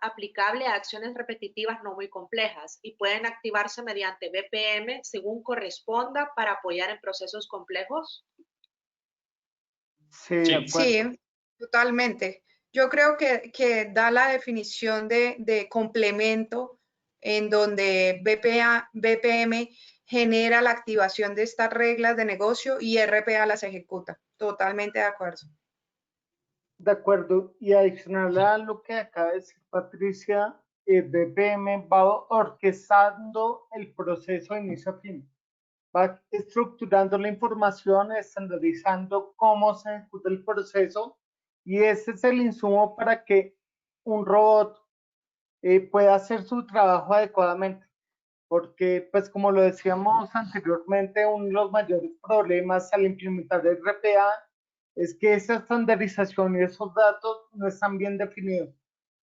aplicable a acciones repetitivas no muy complejas y pueden activarse mediante BPM según corresponda para apoyar en procesos complejos. Sí, de acuerdo. Sí, totalmente. Yo creo que da la definición de complemento en donde BPM genera la activación de estas reglas de negocio y RPA las ejecuta. Totalmente de acuerdo. De acuerdo. Y adicional a lo que acaba de decir Patricia, BPM va orquestando el proceso de inicio a fin. Va estructurando la información, estandarizando cómo se ejecuta el proceso, y ese es el insumo para que un robot pueda hacer su trabajo adecuadamente. Porque, pues como lo decíamos anteriormente, uno de los mayores problemas al implementar el RPA es que esa estandarización y esos datos no están bien definidos.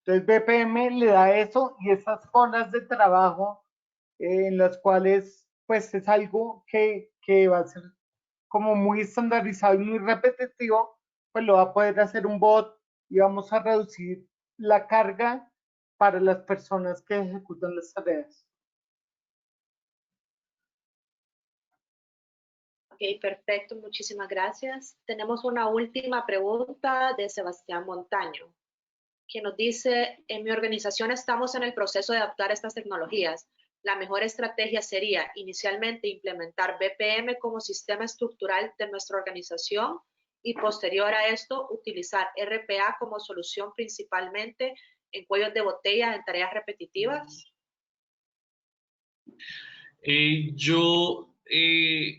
Entonces BPM le da eso y esas zonas de trabajo en las cuales pues es algo que va a ser como muy estandarizado y muy repetitivo, pues lo va a poder hacer un bot y vamos a reducir la carga para las personas que ejecutan las tareas. Ok, perfecto, muchísimas gracias. Tenemos una última pregunta de Sebastián Montaño, que nos dice, en mi organización estamos en el proceso de adaptar estas tecnologías. La mejor estrategia sería inicialmente implementar BPM como sistema estructural de nuestra organización y posterior a esto utilizar RPA como solución principalmente en cuellos de botella en tareas repetitivas.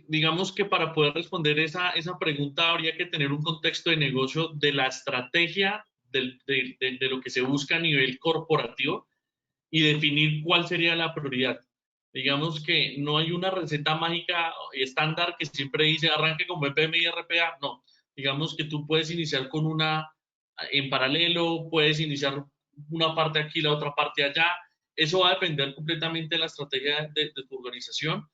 Digamos que para poder responder esa pregunta habría que tener un contexto de negocio de la estrategia de lo que se busca a nivel corporativo y definir cuál sería la prioridad. Digamos que no hay una receta mágica estándar que siempre dice arranque con BPM y RPA, no. Digamos que tú puedes iniciar con una en paralelo, puedes iniciar una parte aquí, la otra parte allá. Eso va a depender completamente de la estrategia de tu organización.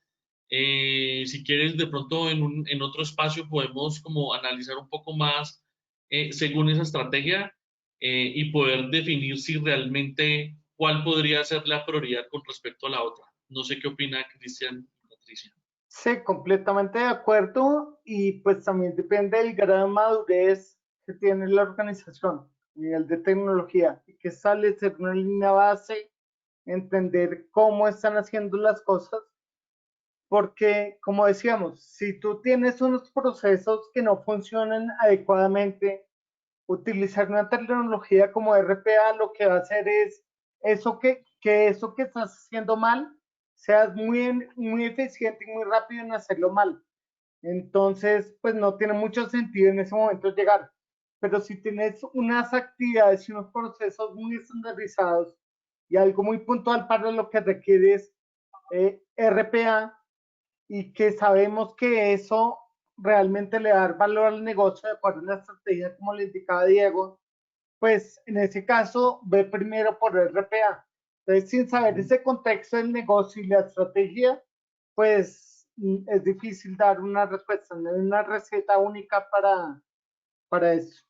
Si quieres, de pronto en otro espacio podemos como analizar un poco más según esa estrategia y poder definir si realmente cuál podría ser la prioridad con respecto a la otra. No sé qué opina Cristian y Patricia. Sí, completamente de acuerdo, y pues también depende del grado de madurez que tiene la organización a nivel de tecnología y que sale ser una línea base, entender cómo están haciendo las cosas, porque como decíamos, si tú tienes unos procesos que no funcionan adecuadamente, utilizar una tecnología como RPA lo que va a hacer es eso que eso que estás haciendo mal, seas muy eficiente y muy rápido en hacerlo mal. Entonces, pues no tiene mucho sentido en ese momento llegar. Pero si tienes unas actividades y unos procesos muy estandarizados y algo muy puntual para lo que requieres RPA, y que sabemos que eso realmente le da valor al negocio de acuerdo a la estrategia, como le indicaba Diego, pues en ese caso ve primero por RPA. Entonces, sin saber ese contexto del negocio y la estrategia, pues es difícil dar una respuesta, no hay una receta única para eso.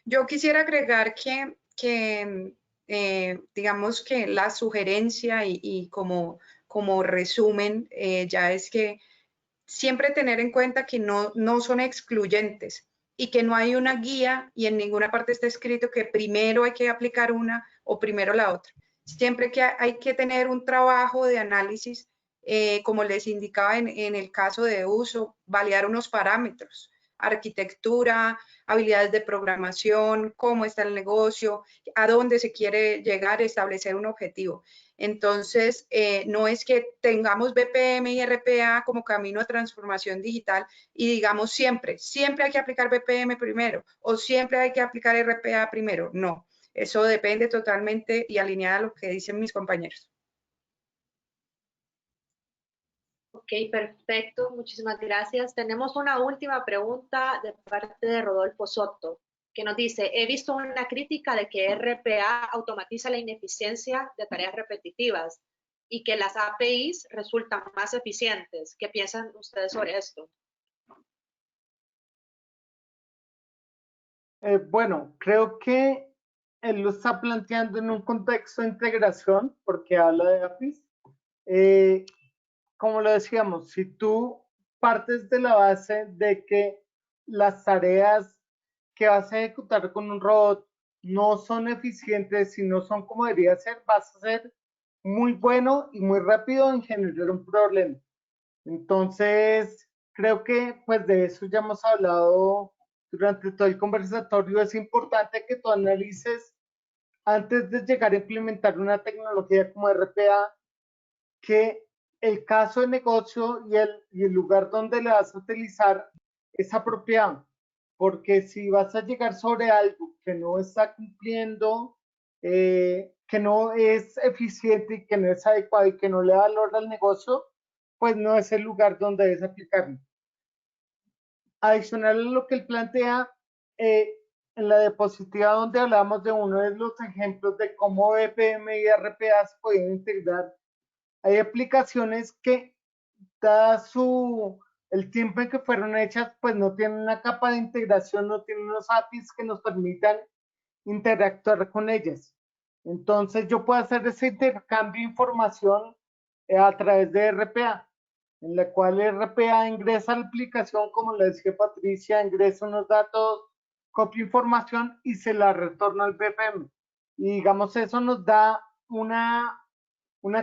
Yo quisiera agregar que digamos que la sugerencia y como resumen ya es que siempre tener en cuenta que no son excluyentes y que no hay una guía y en ninguna parte está escrito que primero hay que aplicar una o primero la otra. Siempre que hay que tener un trabajo de análisis, como les indicaba en el caso de uso, validar unos parámetros, arquitectura, habilidades de programación, cómo está el negocio, a dónde se quiere llegar, establecer un objetivo. Entonces, no es que tengamos BPM y RPA como camino a transformación digital y digamos siempre hay que aplicar BPM primero o siempre hay que aplicar RPA primero. No, eso depende totalmente y alineada a lo que dicen mis compañeros. Ok, perfecto. Muchísimas gracias. Tenemos una última pregunta de parte de Rodolfo Soto, que nos dice, he visto una crítica de que RPA automatiza la ineficiencia de tareas repetitivas y que las APIs resultan más eficientes. ¿Qué piensan ustedes sobre esto? Bueno, creo que él lo está planteando en un contexto de integración, porque habla de APIs. Como lo decíamos, si tú partes de la base de que las tareas que vas a ejecutar con un robot no son eficientes y no son como debería ser, vas a ser muy bueno y muy rápido en generar un problema. Entonces, creo que pues de eso ya hemos hablado durante todo el conversatorio. Es importante que tú analices antes de llegar a implementar una tecnología como RPA, que el caso de negocio y el lugar donde le vas a utilizar es apropiado, porque si vas a llegar sobre algo que no está cumpliendo, que no es eficiente y que no es adecuado y que no le da valor al negocio, pues no es el lugar donde debes aplicarlo. Adicional a lo que él plantea, en la diapositiva donde hablamos de uno de los ejemplos de cómo BPM y RPA se pueden integrar, hay aplicaciones que, dada el tiempo en que fueron hechas, pues no tienen una capa de integración, no tienen unos APIs que nos permitan interactuar con ellas. Entonces yo puedo hacer ese intercambio de información a través de RPA, en la cual RPA ingresa a la aplicación, como le decía Patricia, ingresa unos datos, copia información y se la retorna al BPM. Y digamos, eso nos da una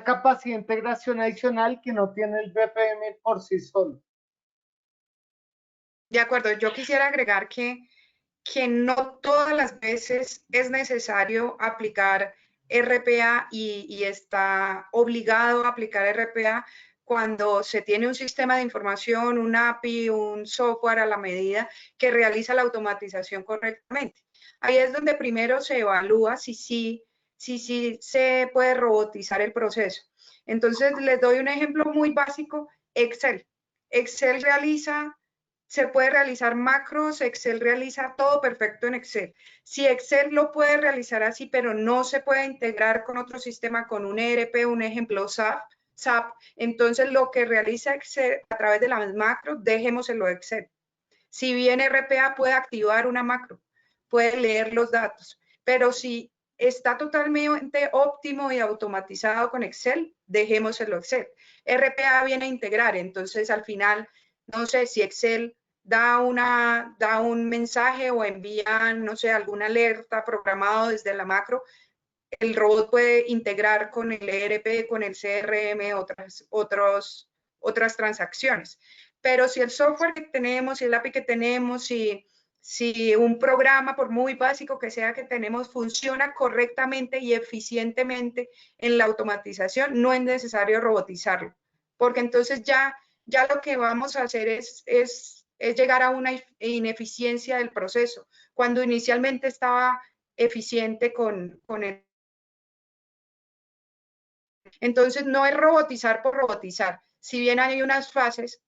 capacidad de integración adicional que no tiene el BPM por sí solo. De acuerdo, yo quisiera agregar que no todas las veces es necesario aplicar RPA y está obligado a aplicar RPA cuando se tiene un sistema de información, un API, un software a la medida que realiza la automatización correctamente. Ahí es donde primero se evalúa si sí se puede robotizar el proceso. Entonces, les doy un ejemplo muy básico, Excel. Excel se puede realizar macros, Excel realiza todo perfecto en Excel. Si Excel lo puede realizar así, pero no se puede integrar con otro sistema, con un ERP, un ejemplo SAP, entonces lo que realiza Excel a través de las macros, dejémoselo Excel. Si bien RPA puede activar una macro, puede leer los datos, pero si está totalmente óptimo y automatizado con Excel, dejémoselo Excel. RPA viene a integrar, entonces al final, no sé si Excel da un mensaje o envía, no sé, alguna alerta programado desde la macro, el robot puede integrar con el ERP, con el CRM, otras transacciones. Pero si el software que tenemos, si el API que tenemos, si un programa, por muy básico que sea que tenemos, funciona correctamente y eficientemente en la automatización, no es necesario robotizarlo, porque entonces ya ya lo que vamos a hacer es llegar a una ineficiencia del proceso, cuando inicialmente estaba eficiente con el... Entonces, no es robotizar por robotizar. Si bien hay unas fases,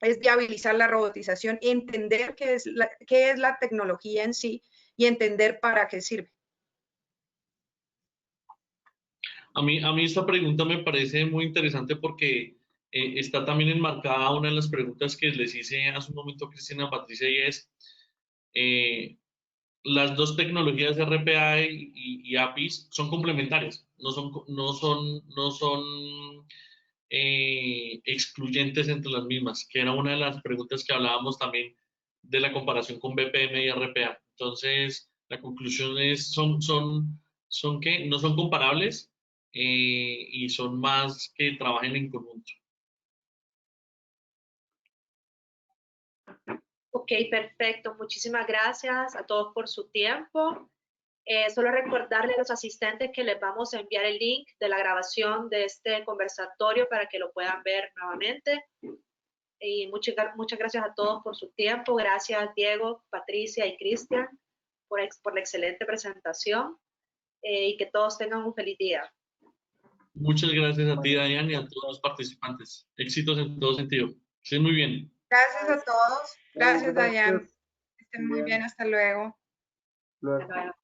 es viabilizar la robotización, entender qué es la tecnología en sí y entender para qué sirve. A mí esta pregunta me parece muy interesante porque está también enmarcada una de las preguntas que les hice hace un momento a Cristina Patricia, y es las dos tecnologías de RPA y APIs son complementarias, no son excluyentes entre las mismas, que era una de las preguntas que hablábamos también de la comparación con BPM y RPA. Entonces, la conclusión es, son que no son comparables y son más que trabajen en conjunto. Ok, perfecto. Muchísimas gracias a todos por su tiempo. Solo recordarle a los asistentes que les vamos a enviar el link de la grabación de este conversatorio para que lo puedan ver nuevamente. Y muchas gracias a todos por su tiempo. Gracias Diego, Patricia y Cristian por la excelente presentación y que todos tengan un feliz día. Muchas gracias a ti, Dayan, y a todos los participantes. Éxitos en todo sentido. Que estén muy bien. Gracias a todos. Gracias, Dayan. Gracias. Que estén muy bien. Hasta luego. Luego. Hasta luego.